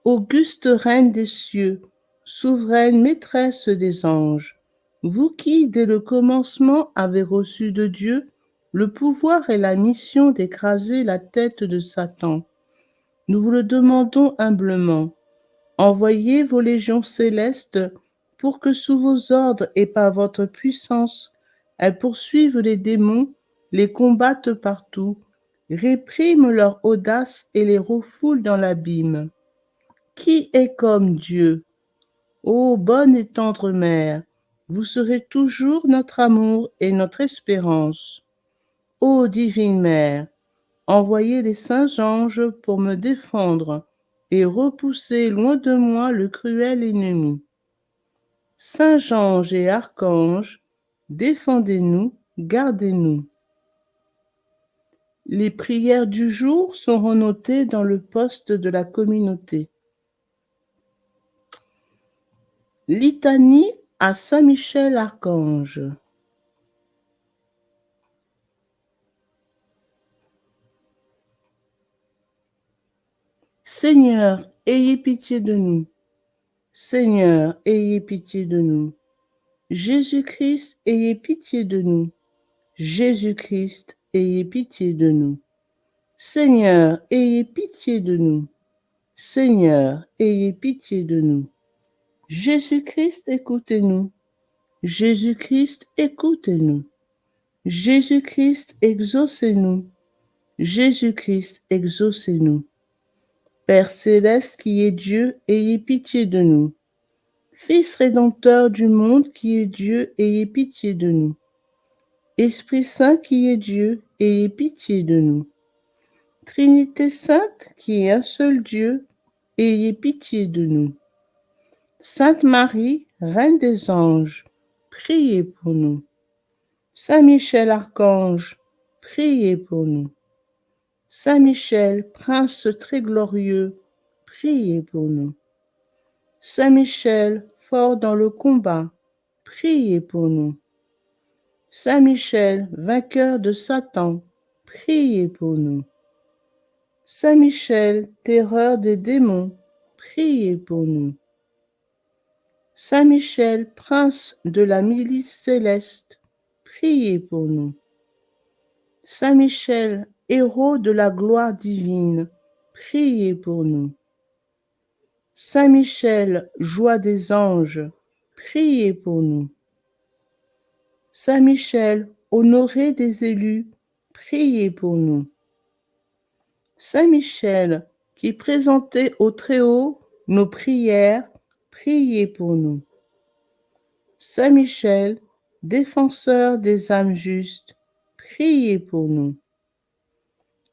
Auguste Reine des cieux, souveraine maîtresse des anges, vous qui, dès le commencement, avez reçu de Dieu le pouvoir et la mission d'écraser la tête de Satan, nous vous le demandons humblement. Envoyez vos légions célestes pour que sous vos ordres et par votre puissance, elles poursuivent les démons, les combattent partout, répriment leur audace et les refoulent dans l'abîme. Qui est comme Dieu? Ô bonne et tendre Mère, vous serez toujours notre amour et notre espérance. Ô divine Mère, envoyez les saints anges pour me défendre et repousser loin de moi le cruel ennemi. Saints anges et archanges, défendez-nous, gardez-nous. Les prières du jour seront notées dans le poste de la communauté. Litanie à Saint Michel Archange. Seigneur, ayez pitié de nous. Seigneur, ayez pitié de nous. Jésus-Christ, ayez pitié de nous. Jésus-Christ, ayez pitié de nous. Seigneur, ayez pitié de nous. Seigneur, ayez pitié de nous. Jésus-Christ, écoutez-nous. Jésus-Christ, écoutez-nous. Jésus-Christ, exaucez-nous. Jésus-Christ, exaucez-nous. Père céleste qui est Dieu, ayez pitié de nous. Fils rédempteur du monde qui est Dieu, ayez pitié de nous. Esprit Saint qui est Dieu, ayez pitié de nous. Trinité sainte qui est un seul Dieu, ayez pitié de nous. Sainte Marie, Reine des anges, priez pour nous. Saint Michel Archange, priez pour nous. Saint Michel, Prince très glorieux, priez pour nous. Saint Michel, fort dans le combat, priez pour nous. Saint Michel, vainqueur de Satan, priez pour nous. Saint Michel, terreur des démons, priez pour nous. Saint Michel, prince de la milice céleste, priez pour nous. Saint Michel, héros de la gloire divine, priez pour nous. Saint Michel, joie des anges, priez pour nous. Saint Michel, honoré des élus, priez pour nous. Saint Michel, qui présentait au Très-Haut nos prières, priez pour nous. Saint Michel, défenseur des âmes justes, priez pour nous.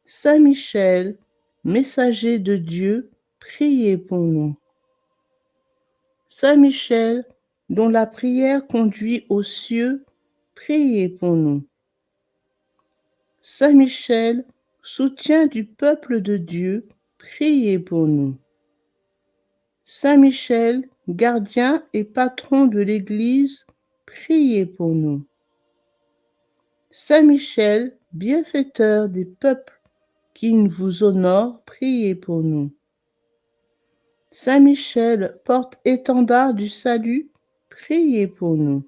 Saint Michel, messager de Dieu, priez pour nous. Saint Michel, dont la prière conduit aux cieux, priez pour nous. Saint Michel, soutien du peuple de Dieu, priez pour nous. Saint Michel, gardien et patron de l'Église, priez pour nous. Saint Michel, bienfaiteur des peuples qui vous honorent, priez pour nous. Saint Michel, porte-étendard du salut, priez pour nous.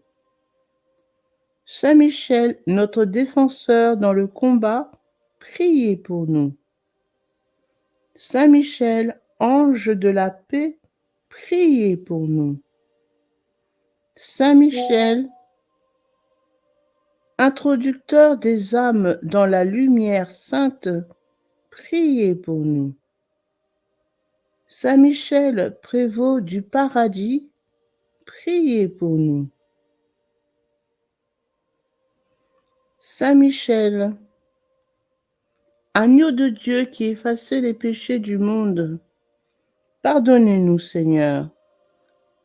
Saint Michel, notre défenseur dans le combat, priez pour nous. Saint Michel, ange de la paix, priez pour nous. Saint Michel, introducteur des âmes dans la lumière sainte, priez pour nous. Saint Michel, prévôt du paradis, priez pour nous. Saint Michel, agneau de Dieu qui effacez les péchés du monde, pardonnez-nous, Seigneur.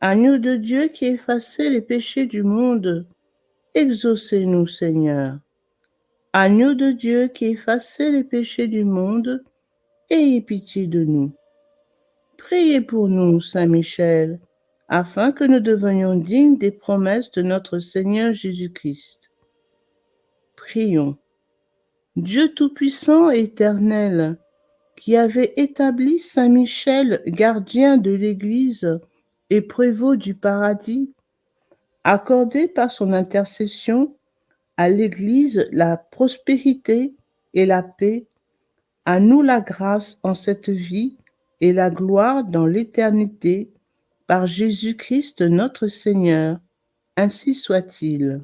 Agneau de Dieu qui effacez les péchés du monde, exaucez-nous, Seigneur. Agneau de Dieu qui effacez les péchés du monde, ayez pitié de nous. Priez pour nous, Saint Michel, afin que nous devenions dignes des promesses de notre Seigneur Jésus-Christ. Prions. Dieu Tout-Puissant et Éternel, qui avait établi Saint Michel, gardien de l'Église et prévôt du paradis, accordez par son intercession à l'Église la prospérité et la paix, à nous la grâce en cette vie et la gloire dans l'éternité, par Jésus-Christ notre Seigneur. Ainsi soit-il.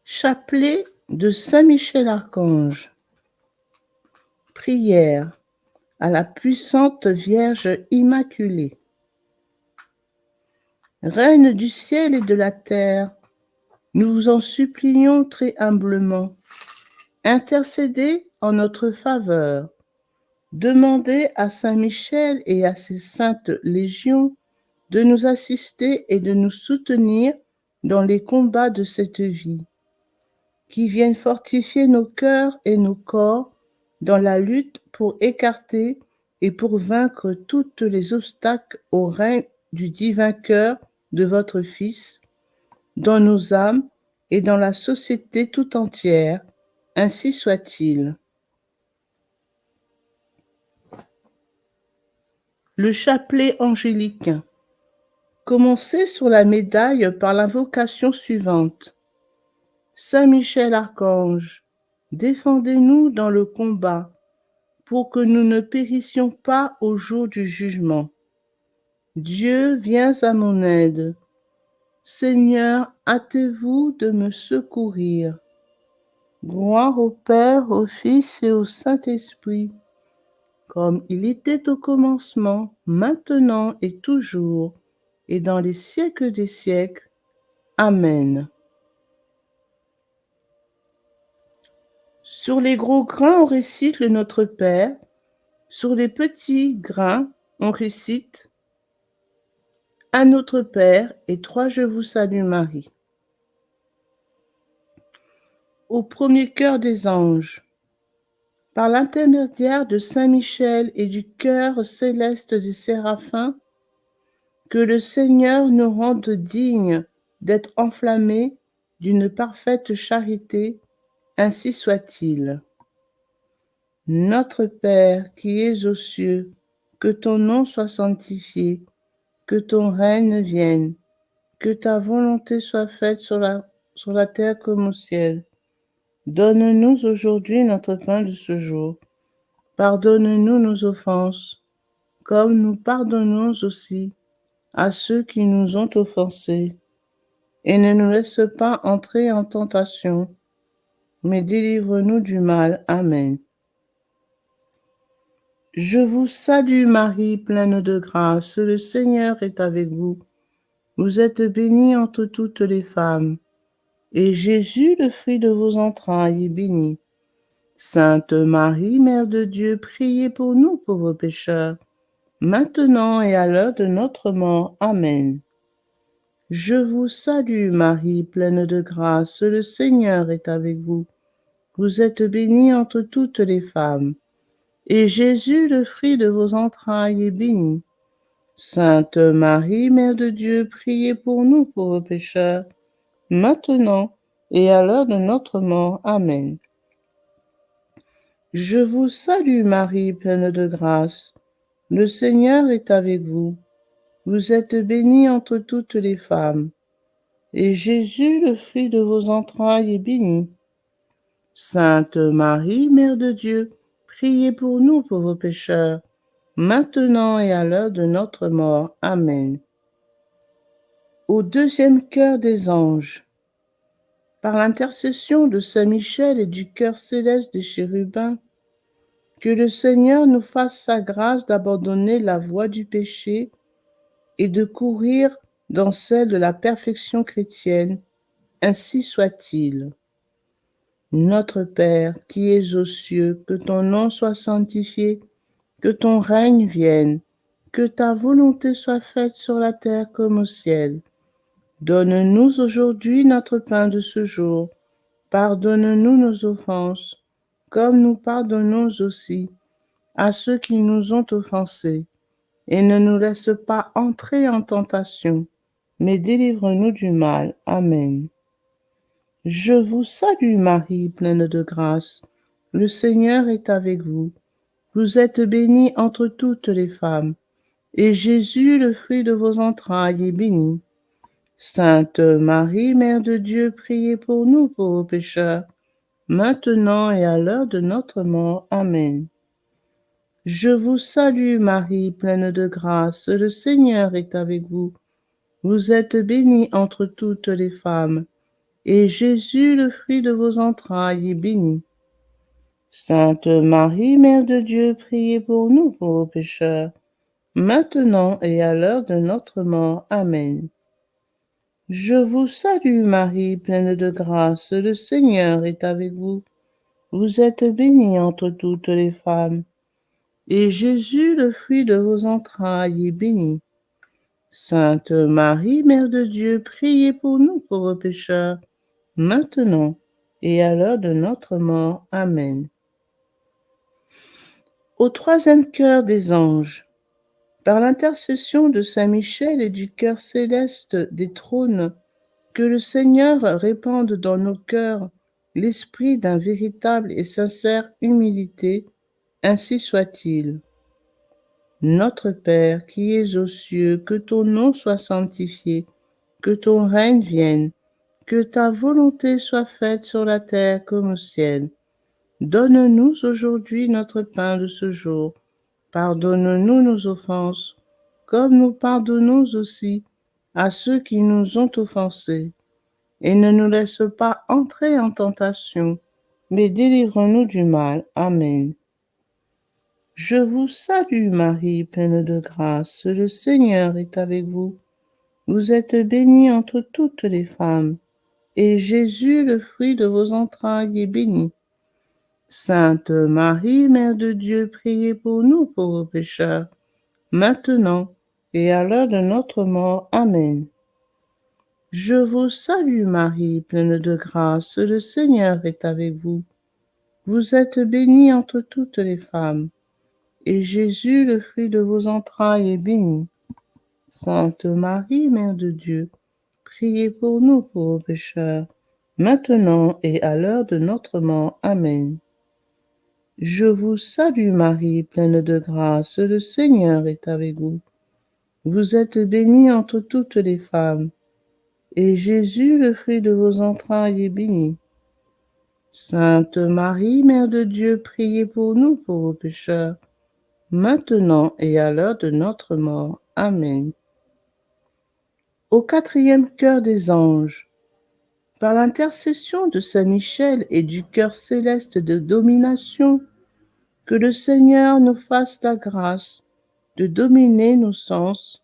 Chapelet de Saint Michel Archange. Prière à la puissante Vierge Immaculée. Reine du ciel et de la terre, nous vous en supplions très humblement. Intercédez en notre faveur. Demandez à Saint Michel et à ses saintes légions de nous assister et de nous soutenir dans les combats de cette vie, qui viennent fortifier nos cœurs et nos corps dans la lutte pour écarter et pour vaincre tous les obstacles au règne du divin cœur de votre Fils, dans nos âmes et dans la société tout entière. Ainsi soit-il. Le chapelet angélique. Commencez sur la médaille par l'invocation suivante. Saint Michel Archange, défendez-nous dans le combat, pour que nous ne périssions pas au jour du jugement. Dieu, viens à mon aide. Seigneur, hâtez-vous de me secourir. Gloire au Père, au Fils et au Saint-Esprit, comme il était au commencement, maintenant et toujours, et dans les siècles des siècles. Amen. Sur les gros grains, on récite le Notre Père. Sur les petits grains, on récite à notre Père et trois Je vous salue Marie. Au premier cœur des anges, par l'intermédiaire de Saint Michel et du chœur céleste des séraphins, que le Seigneur nous rende dignes d'être enflammés d'une parfaite charité, ainsi soit-il. Notre Père qui es aux cieux, que ton nom soit sanctifié, que ton règne vienne, que ta volonté soit faite sur la terre comme au ciel. Donne-nous aujourd'hui notre pain de ce jour. Pardonne-nous nos offenses, comme nous pardonnons aussi à ceux qui nous ont offensés. Et ne nous laisse pas entrer en tentation, mais délivre-nous du mal. Amen. Je vous salue Marie, pleine de grâce, le Seigneur est avec vous. Vous êtes bénie entre toutes les femmes, et Jésus, le fruit de vos entrailles, est béni. Sainte Marie, Mère de Dieu, priez pour nous pauvres pécheurs, maintenant et à l'heure de notre mort. Amen. Je vous salue Marie, pleine de grâce, le Seigneur est avec vous. Vous êtes bénie entre toutes les femmes, et Jésus, le fruit de vos entrailles, est béni. Sainte Marie, Mère de Dieu, priez pour nous pauvres pécheurs, maintenant et à l'heure de notre mort. Amen. Je vous salue Marie, pleine de grâce. Le Seigneur est avec vous. Vous êtes bénie entre toutes les femmes, et Jésus, le fruit de vos entrailles, est béni. Sainte Marie, Mère de Dieu, priez pour nous pauvres pécheurs, maintenant et à l'heure de notre mort. Amen. Au deuxième cœur des anges, par l'intercession de Saint Michel et du chœur céleste des chérubins, que le Seigneur nous fasse sa grâce d'abandonner la voie du péché et de courir dans celle de la perfection chrétienne, ainsi soit-il. Notre Père, qui es aux cieux, que ton nom soit sanctifié, que ton règne vienne, que ta volonté soit faite sur la terre comme au ciel. Donne-nous aujourd'hui notre pain de ce jour. Pardonne-nous nos offenses, comme nous pardonnons aussi à ceux qui nous ont offensés. Et ne nous laisse pas entrer en tentation, mais délivre-nous du mal. Amen. Je vous salue Marie, pleine de grâce. Le Seigneur est avec vous. Vous êtes bénie entre toutes les femmes, et Jésus, le fruit de vos entrailles, est béni. Sainte Marie, Mère de Dieu, priez pour nous pauvres pécheurs, maintenant et à l'heure de notre mort. Amen. Je vous salue Marie, pleine de grâce, le Seigneur est avec vous. Vous êtes bénie entre toutes les femmes, et Jésus, le fruit de vos entrailles, est béni. Sainte Marie, Mère de Dieu, priez pour nous pauvres pécheurs, maintenant et à l'heure de notre mort. Amen. Je vous salue Marie, pleine de grâce, le Seigneur est avec vous. Vous êtes bénie entre toutes les femmes, et Jésus, le fruit de vos entrailles, est béni. Sainte Marie, Mère de Dieu, priez pour nous pauvres pécheurs, maintenant et à l'heure de notre mort. Amen. Au troisième cœur des anges, par l'intercession de Saint Michel et du chœur céleste des trônes, que le Seigneur répande dans nos cœurs l'esprit d'une véritable et sincère humilité, ainsi soit-il. Notre Père qui es aux cieux, que ton nom soit sanctifié, que ton règne vienne, que ta volonté soit faite sur la terre comme au ciel. Donne-nous aujourd'hui notre pain de ce jour. Pardonne-nous nos offenses, comme nous pardonnons aussi à ceux qui nous ont offensés. Et ne nous laisse pas entrer en tentation, mais délivre-nous du mal. Amen. Je vous salue Marie, pleine de grâce, le Seigneur est avec vous. Vous êtes bénie entre toutes les femmes, et Jésus, le fruit de vos entrailles, est béni. Sainte Marie, Mère de Dieu, priez pour nous pauvres pécheurs, maintenant et à l'heure de notre mort. Amen. Je vous salue Marie, pleine de grâce, le Seigneur est avec vous. Vous êtes bénie entre toutes les femmes, et Jésus, le fruit de vos entrailles, est béni. Sainte Marie, Mère de Dieu, priez pour nous pauvres pécheurs, maintenant et à l'heure de notre mort. Amen. Je vous salue Marie, pleine de grâce, le Seigneur est avec vous. Vous êtes bénie entre toutes les femmes, et Jésus, le fruit de vos entrailles, est béni. Sainte Marie, Mère de Dieu, priez pour nous pauvres pécheurs, maintenant et à l'heure de notre mort. Amen. Au quatrième cœur des anges, par l'intercession de Saint Michel et du cœur céleste de domination, que le Seigneur nous fasse la grâce de dominer nos sens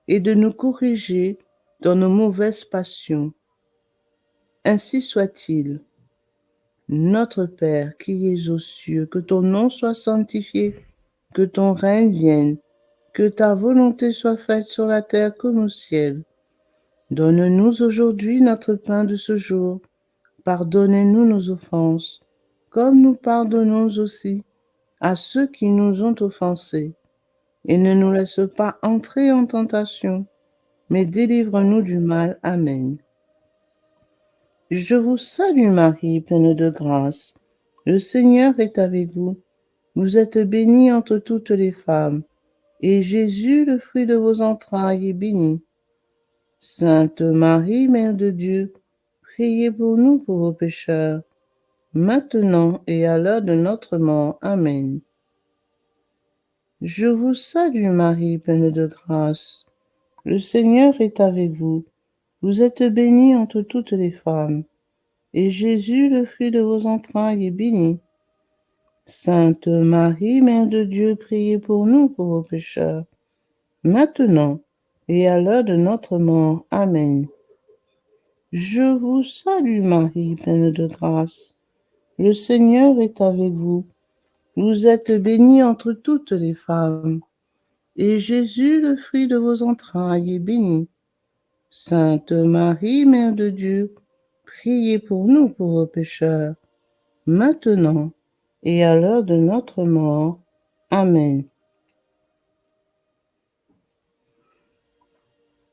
et de nous corriger dans nos mauvaises passions. Ainsi soit-il. Notre Père qui es aux cieux, que ton nom soit sanctifié, que ton règne vienne, que ta volonté soit faite sur la terre comme au ciel. Donne-nous aujourd'hui notre pain de ce jour. Pardonnez-nous nos offenses, comme nous pardonnons aussi à ceux qui nous ont offensés. Et ne nous laisse pas entrer en tentation, mais délivre-nous du mal. Amen. Je vous salue Marie, pleine de grâce. Le Seigneur est avec vous. Vous êtes bénie entre toutes les femmes, et Jésus, le fruit de vos entrailles, est béni. Sainte Marie, Mère de Dieu, priez pour nous pauvres pécheurs, maintenant et à l'heure de notre mort. Amen. Je vous salue Marie, pleine de grâce. Le Seigneur est avec vous. Vous êtes bénie entre toutes les femmes, et Jésus, le fruit de vos entrailles, est béni. Sainte Marie, Mère de Dieu, priez pour nous pauvres pécheurs, maintenant et à l'heure de notre mort. Amen. Je vous salue Marie, pleine de grâce. Le Seigneur est avec vous. Vous êtes bénie entre toutes les femmes, et Jésus, le fruit de vos entrailles, est béni. Sainte Marie, Mère de Dieu, priez pour nous pauvres pécheurs, maintenant et à l'heure de notre mort. Amen.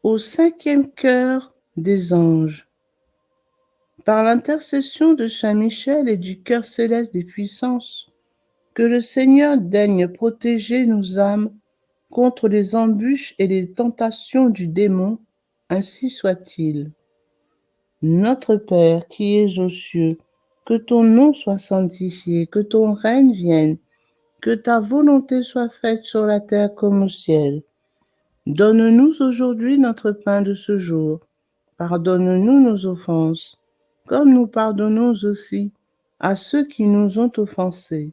Au cinquième cœur des anges, par l'intercession de Saint Michel et du cœur céleste des puissances, que le Seigneur daigne protéger nos âmes contre les embûches et les tentations du démon, ainsi soit-il. Notre Père qui es aux cieux, que ton nom soit sanctifié, que ton règne vienne, que ta volonté soit faite sur la terre comme au ciel. Donne-nous aujourd'hui notre pain de ce jour. Pardonne-nous nos offenses, comme nous pardonnons aussi à ceux qui nous ont offensés.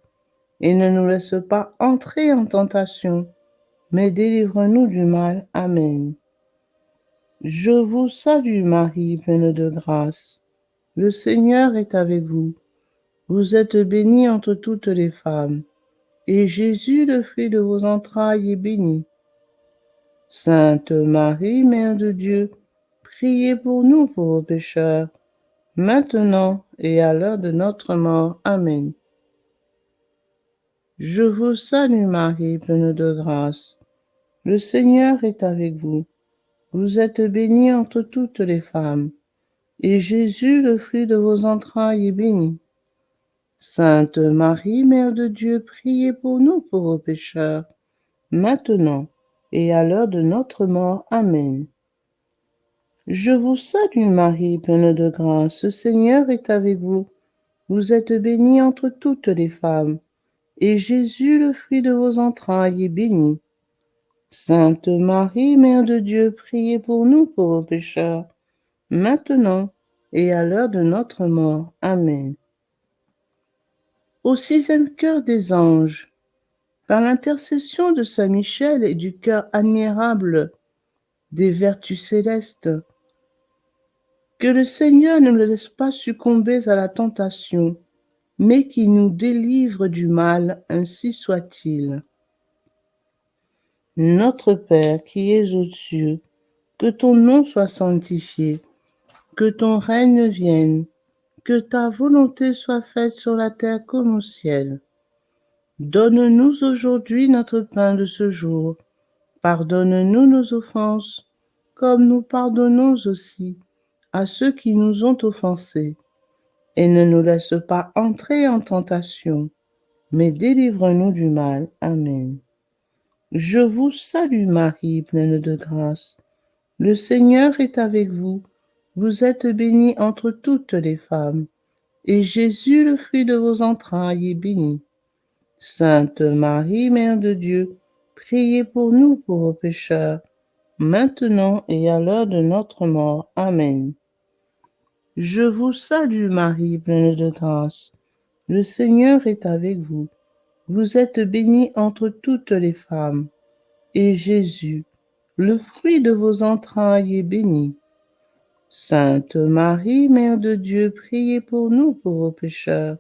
Et ne nous laisse pas entrer en tentation, mais délivre-nous du mal. Amen. Je vous salue Marie, pleine de grâce. Le Seigneur est avec vous. Vous êtes bénie entre toutes les femmes, et Jésus, le fruit de vos entrailles, est béni. Sainte Marie, Mère de Dieu, priez pour nous pauvres pécheurs, maintenant et à l'heure de notre mort. Amen. Je vous salue Marie, pleine de grâce. Le Seigneur est avec vous. Vous êtes bénie entre toutes les femmes, et Jésus, le fruit de vos entrailles, est béni. Sainte Marie, Mère de Dieu, priez pour nous pauvres pécheurs, maintenant et à l'heure de notre mort. Amen. Je vous salue Marie, pleine de grâce, le Seigneur est avec vous. Vous êtes bénie entre toutes les femmes, et Jésus, le fruit de vos entrailles, est béni. Sainte Marie, Mère de Dieu, priez pour nous pauvres pécheurs, maintenant et à l'heure de notre mort. Amen. Au sixième cœur des anges, par l'intercession de Saint Michel et du cœur admirable des vertus célestes, que le Seigneur ne nous laisse pas succomber à la tentation, mais qu'il nous délivre du mal, ainsi soit-il. Notre Père qui es aux cieux, que ton nom soit sanctifié, que ton règne vienne, que ta volonté soit faite sur la terre comme au ciel. Donne-nous aujourd'hui notre pain de ce jour. Pardonne-nous nos offenses, comme nous pardonnons aussi à ceux qui nous ont offensés. Et ne nous laisse pas entrer en tentation, mais délivre-nous du mal. Amen. Je vous salue Marie, pleine de grâce. Le Seigneur est avec vous. Vous êtes bénie entre toutes les femmes, et Jésus, le fruit de vos entrailles, est béni. Sainte Marie, Mère de Dieu, priez pour nous pauvres pécheurs, maintenant et à l'heure de notre mort. Amen. Je vous salue Marie, pleine de grâce. Le Seigneur est avec vous. Vous êtes bénie entre toutes les femmes, et Jésus, le fruit de vos entrailles, est béni. Sainte Marie, Mère de Dieu, priez pour nous pauvres pécheurs,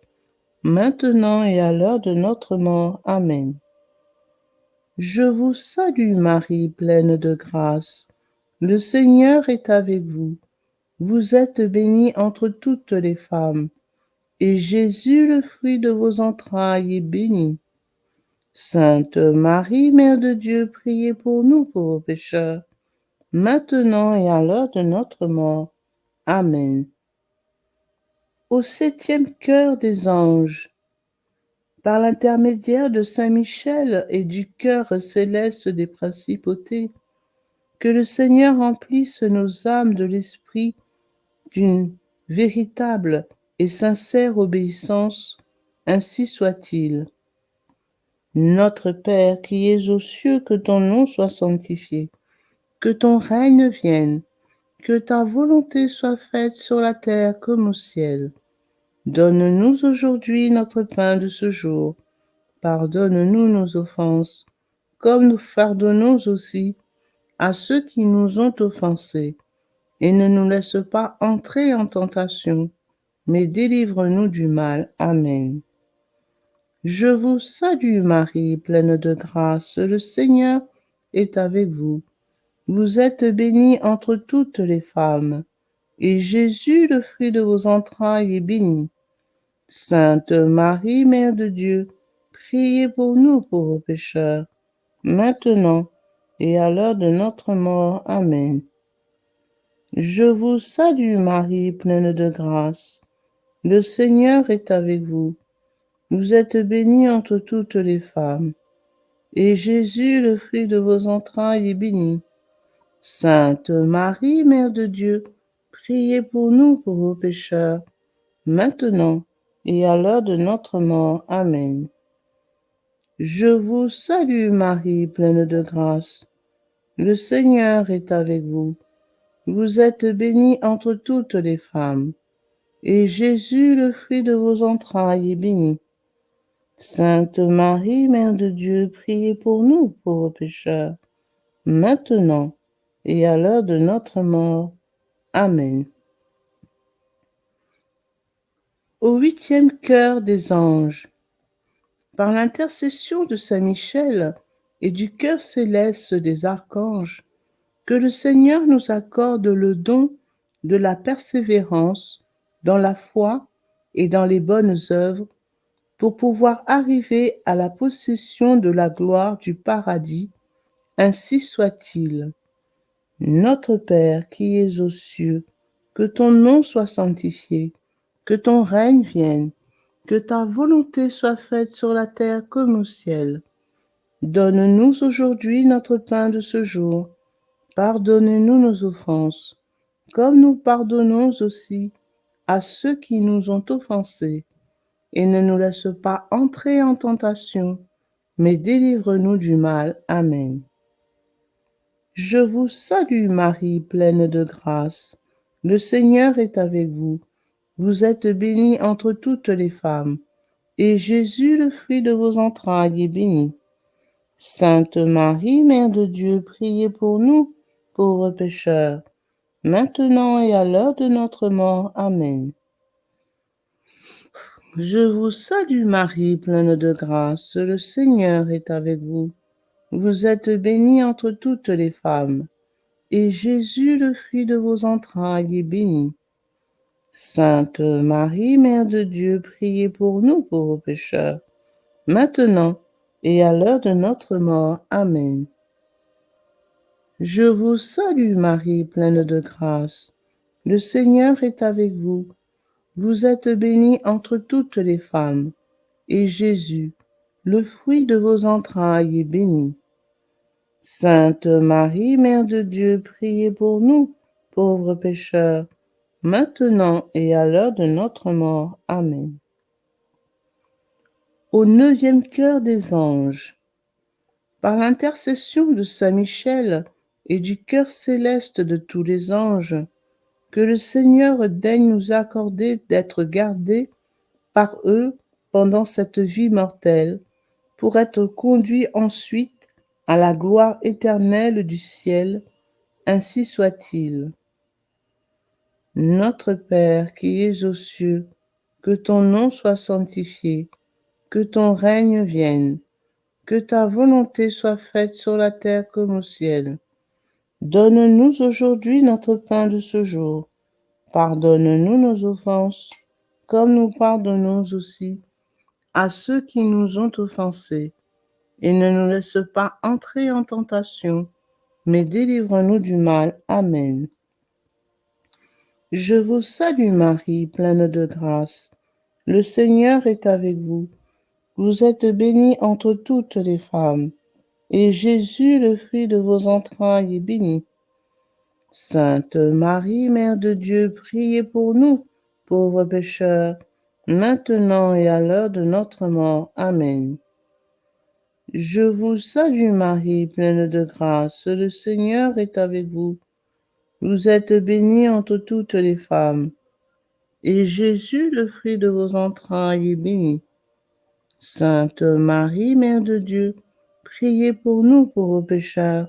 maintenant et à l'heure de notre mort. Amen. Je vous salue Marie, pleine de grâce. Le Seigneur est avec vous. Vous êtes bénie entre toutes les femmes, et Jésus, le fruit de vos entrailles, est béni. Sainte Marie, Mère de Dieu, priez pour nous pauvres pécheurs, maintenant et à l'heure de notre mort. Amen. Au septième cœur des anges, par l'intermédiaire de Saint Michel et du cœur céleste des principautés, que le Seigneur remplisse nos âmes de l'esprit d'une véritable et sincère obéissance, ainsi soit-il. Notre Père qui es aux cieux, que ton nom soit sanctifié, que ton règne vienne, que ta volonté soit faite sur la terre comme au ciel. Donne-nous aujourd'hui notre pain de ce jour. Pardonne-nous nos offenses, comme nous pardonnons aussi à ceux qui nous ont offensés. Et ne nous laisse pas entrer en tentation, mais délivre-nous du mal. Amen. Je vous salue Marie, pleine de grâce, le Seigneur est avec vous. Vous êtes bénie entre toutes les femmes, et Jésus, le fruit de vos entrailles, est béni. Sainte Marie, Mère de Dieu, priez pour nous pauvres pécheurs, maintenant et à l'heure de notre mort. Amen. Je vous salue Marie, pleine de grâce. Le Seigneur est avec vous. Vous êtes bénie entre toutes les femmes, et Jésus, le fruit de vos entrailles, est béni. Sainte Marie, Mère de Dieu, priez pour nous pauvres pécheurs, maintenant et à l'heure de notre mort. Amen. Je vous salue Marie, pleine de grâce. Le Seigneur est avec vous. Vous êtes bénie entre toutes les femmes, et Jésus, le fruit de vos entrailles, est béni. Sainte Marie, Mère de Dieu, priez pour nous pauvres pécheurs, maintenant et à l'heure de notre mort. Amen. Au huitième cœur des anges, par l'intercession de Saint Michel et du cœur céleste des archanges, que le Seigneur nous accorde le don de la persévérance dans la foi et dans les bonnes œuvres pour pouvoir arriver à la possession de la gloire du paradis, ainsi soit-il. Notre Père qui es aux cieux, que ton nom soit sanctifié, que ton règne vienne, que ta volonté soit faite sur la terre comme au ciel. Donne-nous aujourd'hui notre pain de ce jour. Pardonne-nous nos offenses, comme nous pardonnons aussi à ceux qui nous ont offensés. Et ne nous laisse pas entrer en tentation, mais délivre-nous du mal. Amen. Je vous salue Marie, pleine de grâce. Le Seigneur est avec vous. Vous êtes bénie entre toutes les femmes, et Jésus, le fruit de vos entrailles, est béni. Sainte Marie, Mère de Dieu, priez pour nous, pauvres pécheurs, maintenant et à l'heure de notre mort. Amen. Je vous salue Marie, pleine de grâce. Le Seigneur est avec vous. Vous êtes bénie entre toutes les femmes, et Jésus, le fruit de vos entrailles, est béni. Sainte Marie, Mère de Dieu, priez pour nous pauvres pécheurs, maintenant et à l'heure de notre mort. Amen. Je vous salue Marie, pleine de grâce. Le Seigneur est avec vous. Vous êtes bénie entre toutes les femmes, et Jésus, le fruit de vos entrailles, est béni. Sainte Marie, Mère de Dieu, priez pour nous, pauvres pécheurs, maintenant et à l'heure de notre mort. Amen. Au 9e cœur des anges, par l'intercession de Saint Michel et du cœur céleste de tous les anges, que le Seigneur daigne nous accorder d'être gardés par eux pendant cette vie mortelle, pour être conduits ensuite à la gloire éternelle du ciel, ainsi soit-il. Notre Père qui es aux cieux, que ton nom soit sanctifié, que ton règne vienne, que ta volonté soit faite sur la terre comme au ciel. Donne-nous aujourd'hui notre pain de ce jour. Pardonne-nous nos offenses, comme nous pardonnons aussi à ceux qui nous ont offensés. Et ne nous laisse pas entrer en tentation, mais délivre-nous du mal. Amen. Je vous salue Marie, pleine de grâce. Le Seigneur est avec vous. Vous êtes bénie entre toutes les femmes, et Jésus, le fruit de vos entrailles, est béni. Sainte Marie, Mère de Dieu, priez pour nous, pauvres pécheurs, maintenant et à l'heure de notre mort. Amen. Je vous salue Marie, pleine de grâce. Le Seigneur est avec vous. Vous êtes bénie entre toutes les femmes, et Jésus, le fruit de vos entrailles, est béni. Sainte Marie, Mère de Dieu, priez pour nous pauvres pécheurs,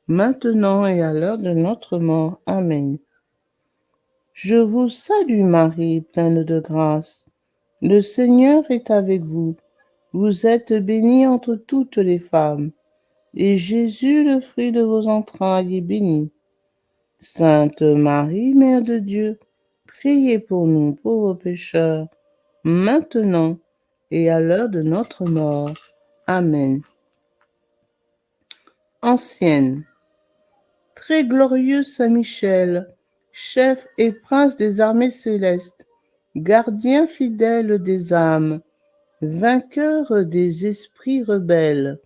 maintenant et à l'heure de notre mort. Amen. Je vous salue Marie, pleine de grâce. Le Seigneur est avec vous. Vous êtes bénie entre toutes les femmes, et Jésus, le fruit de vos entrailles, est béni. Sainte Marie, Mère de Dieu, priez pour nous pauvres pécheurs, maintenant et à l'heure de notre mort. Amen. Ancienne. Très glorieux Saint Michel, chef et prince des armées célestes, gardien fidèle des âmes, vainqueur des esprits rebelles,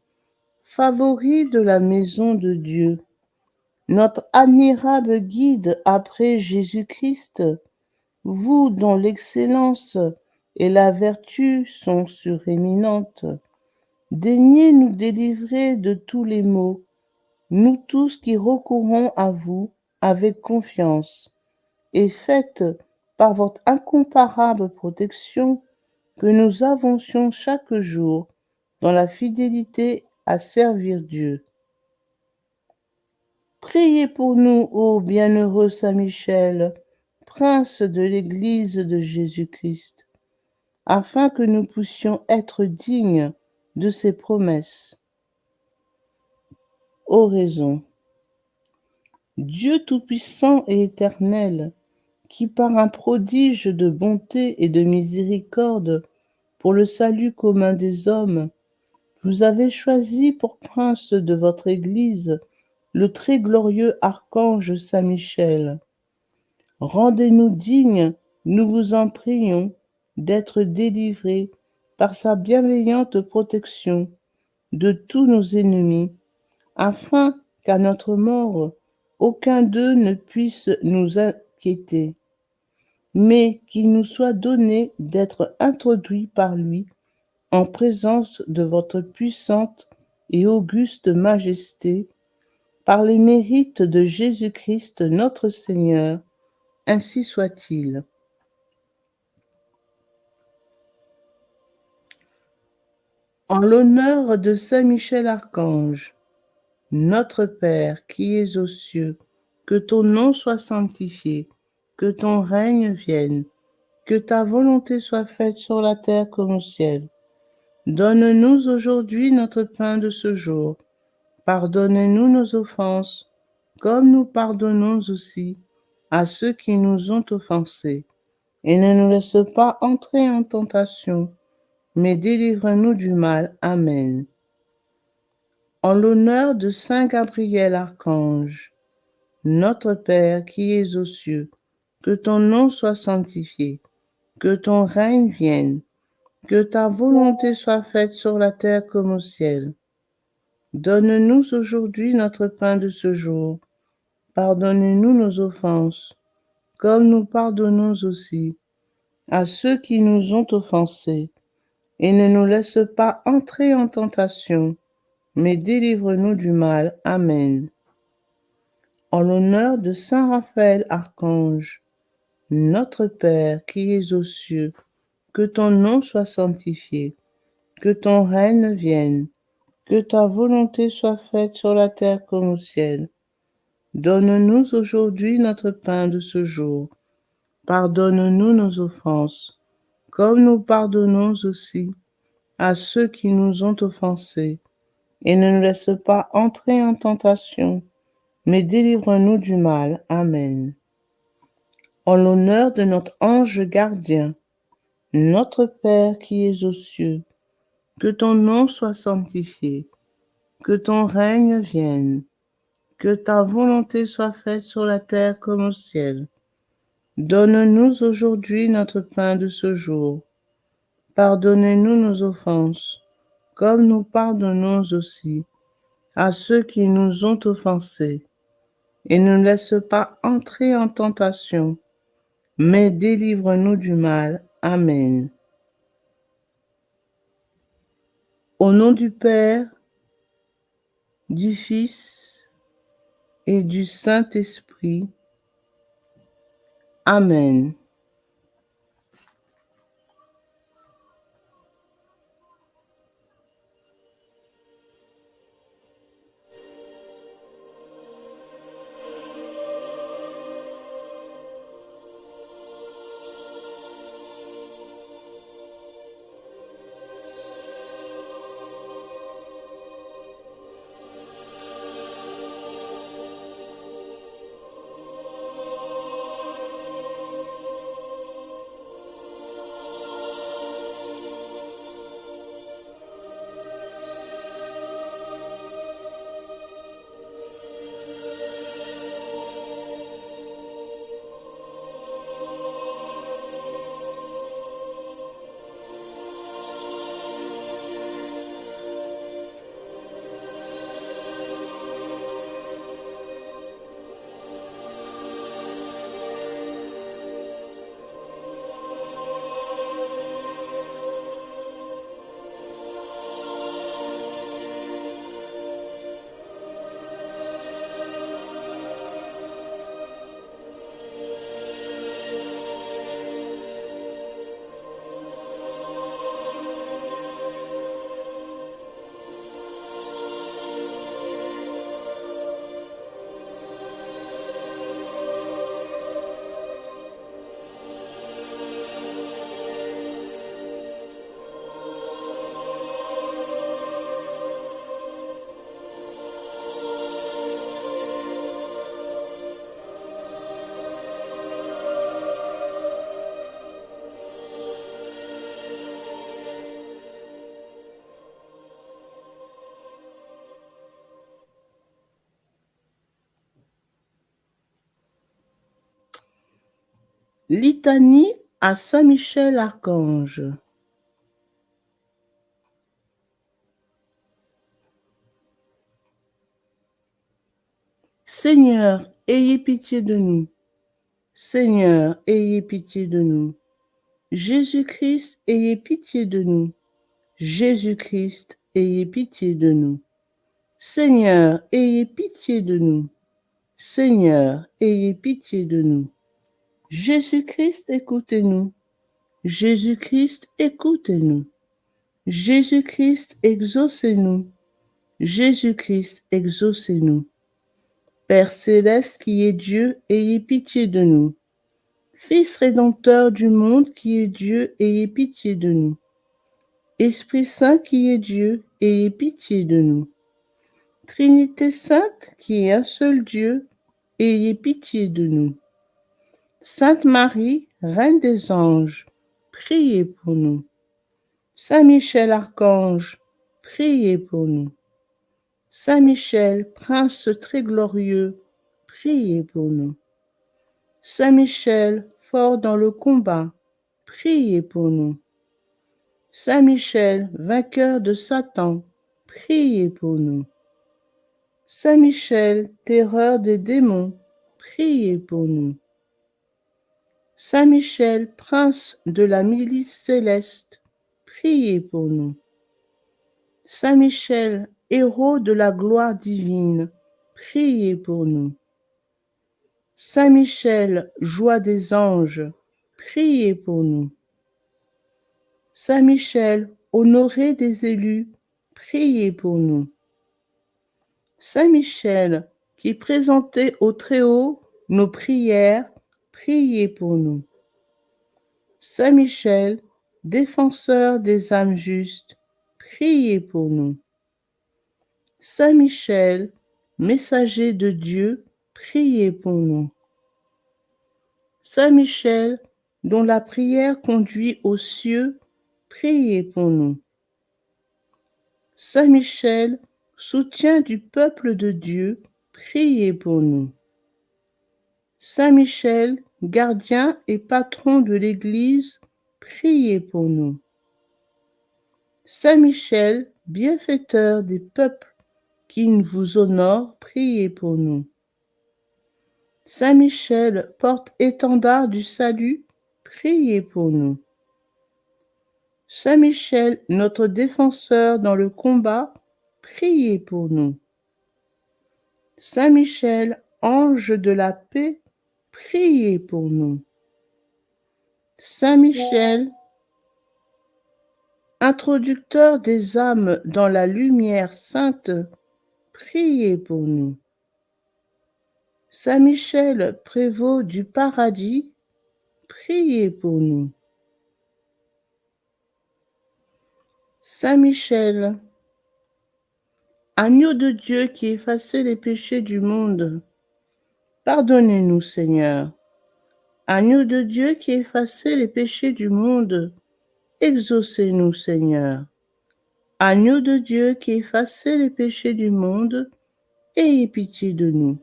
favori de la maison de Dieu, notre admirable guide après Jésus-Christ, vous dont l'excellence et la vertu sont suréminentes, daignez nous délivrer de tous les maux, nous tous qui recourons à vous avec confiance, et faites, par votre incomparable protection, que nous avancions chaque jour dans la fidélité à servir Dieu. Priez pour nous, ô bienheureux Saint Michel, prince de l'Église de Jésus-Christ, afin que nous puissions être dignes de ses promesses. Oraison. Dieu tout-puissant et éternel, qui par un prodige de bonté et de miséricorde pour le salut commun des hommes, vous avez choisi pour prince de votre Église le très glorieux archange Saint Michel. Rendez-nous dignes, nous vous en prions, d'être délivrés par sa bienveillante protection de tous nos ennemis, afin qu'à notre mort, aucun d'eux ne puisse nous inquiéter, mais qu'il nous soit donné d'être introduits par lui en présence de votre puissante et auguste majesté, par les mérites de Jésus-Christ notre Seigneur, ainsi soit-il. En l'honneur de Saint Michel Archange, notre Père qui es aux cieux, que ton nom soit sanctifié, que ton règne vienne, que ta volonté soit faite sur la terre comme au ciel. Donne-nous aujourd'hui notre pain de ce jour. Pardonne-nous nos offenses, comme nous pardonnons aussi à ceux qui nous ont offensés. Et ne nous laisse pas entrer en tentation, mais délivre-nous du mal. Amen. En l'honneur de Saint Gabriel Archange, notre Père qui es aux cieux, que ton nom soit sanctifié, que ton règne vienne, que ta volonté soit faite sur la terre comme au ciel. Donne-nous aujourd'hui notre pain de ce jour. Pardonne-nous nos offenses, comme nous pardonnons aussi à ceux qui nous ont offensés. Et ne nous laisse pas entrer en tentation, mais délivre-nous du mal. Amen. En l'honneur de Saint Raphaël Archange, notre Père qui es aux cieux, que ton nom soit sanctifié, que ton règne vienne, que ta volonté soit faite sur la terre comme au ciel. Donne-nous aujourd'hui notre pain de ce jour. Pardonne-nous nos offenses, comme nous pardonnons aussi à ceux qui nous ont offensés. Et ne nous laisse pas entrer en tentation, mais délivre-nous du mal. Amen. En l'honneur de notre ange gardien, notre Père qui es aux cieux, que ton nom soit sanctifié, que ton règne vienne, que ta volonté soit faite sur la terre comme au ciel. Donne-nous aujourd'hui notre pain de ce jour. Pardonnez-nous nos offenses, comme nous pardonnons aussi à ceux qui nous ont offensés. Et ne nous laisse pas entrer en tentation, mais délivre-nous du mal. Amen. Au nom du Père, du Fils et du Saint-Esprit. Amen. Litanie à Saint Michel Archange. Seigneur, ayez pitié de nous. Seigneur, ayez pitié de nous. Jésus-Christ, ayez pitié de nous. Jésus-Christ, ayez pitié de nous. Seigneur, ayez pitié de nous. Seigneur, ayez pitié de nous. Jésus-Christ, écoutez-nous. Jésus-Christ, écoutez-nous. Jésus-Christ, exaucez-nous. Jésus-Christ, exaucez-nous. Père céleste qui est Dieu, ayez pitié de nous. Fils rédempteur du monde qui est Dieu, ayez pitié de nous. Esprit Saint qui est Dieu, ayez pitié de nous. Trinité sainte qui est un seul Dieu, ayez pitié de nous. Sainte Marie, Reine des anges, priez pour nous. Saint Michel Archange, priez pour nous. Saint Michel, Prince très glorieux, priez pour nous. Saint Michel, fort dans le combat, priez pour nous. Saint Michel, vainqueur de Satan, priez pour nous. Saint Michel, terreur des démons, priez pour nous. Saint Michel, prince de la milice céleste, priez pour nous. Saint Michel, héros de la gloire divine, priez pour nous. Saint Michel, joie des anges, priez pour nous. Saint Michel, honoré des élus, priez pour nous. Saint Michel, qui présentait au Très-Haut nos prières, priez pour nous. Saint Michel, défenseur des âmes justes, priez pour nous. Saint Michel, messager de Dieu, priez pour nous. Saint Michel, dont la prière conduit aux cieux, priez pour nous. Saint Michel, soutien du peuple de Dieu, priez pour nous. Saint Michel, gardien et patron de l'Église, priez pour nous. Saint Michel, bienfaiteur des peuples qui vous honorent, priez pour nous. Saint Michel, porte-étendard du salut, priez pour nous. Saint Michel, notre défenseur dans le combat, priez pour nous. Saint Michel, ange de la paix, priez pour nous. Saint Michel, introducteur des âmes dans la lumière sainte, priez pour nous. Saint Michel, prévôt du paradis, priez pour nous. Saint Michel, agneau de Dieu qui effacez les péchés du monde, pardonnez-nous, Seigneur. Agneau de Dieu qui effacez les péchés du monde, exaucez-nous, Seigneur. Agneau de Dieu qui effacez les péchés du monde, ayez pitié de nous.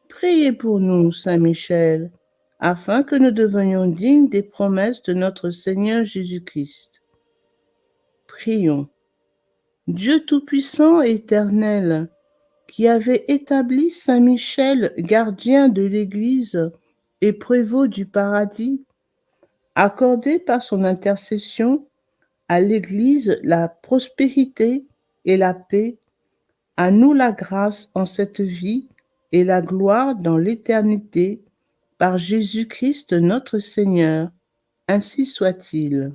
Priez pour nous, Saint Michel, afin que nous devenions dignes des promesses de notre Seigneur Jésus-Christ. Prions. Dieu Tout-Puissant et Éternel, qui avait établi Saint Michel, gardien de l'Église et prévôt du paradis, accordez par son intercession à l'Église la prospérité et la paix, à nous la grâce en cette vie et la gloire dans l'éternité, par Jésus-Christ notre Seigneur. Ainsi soit-il.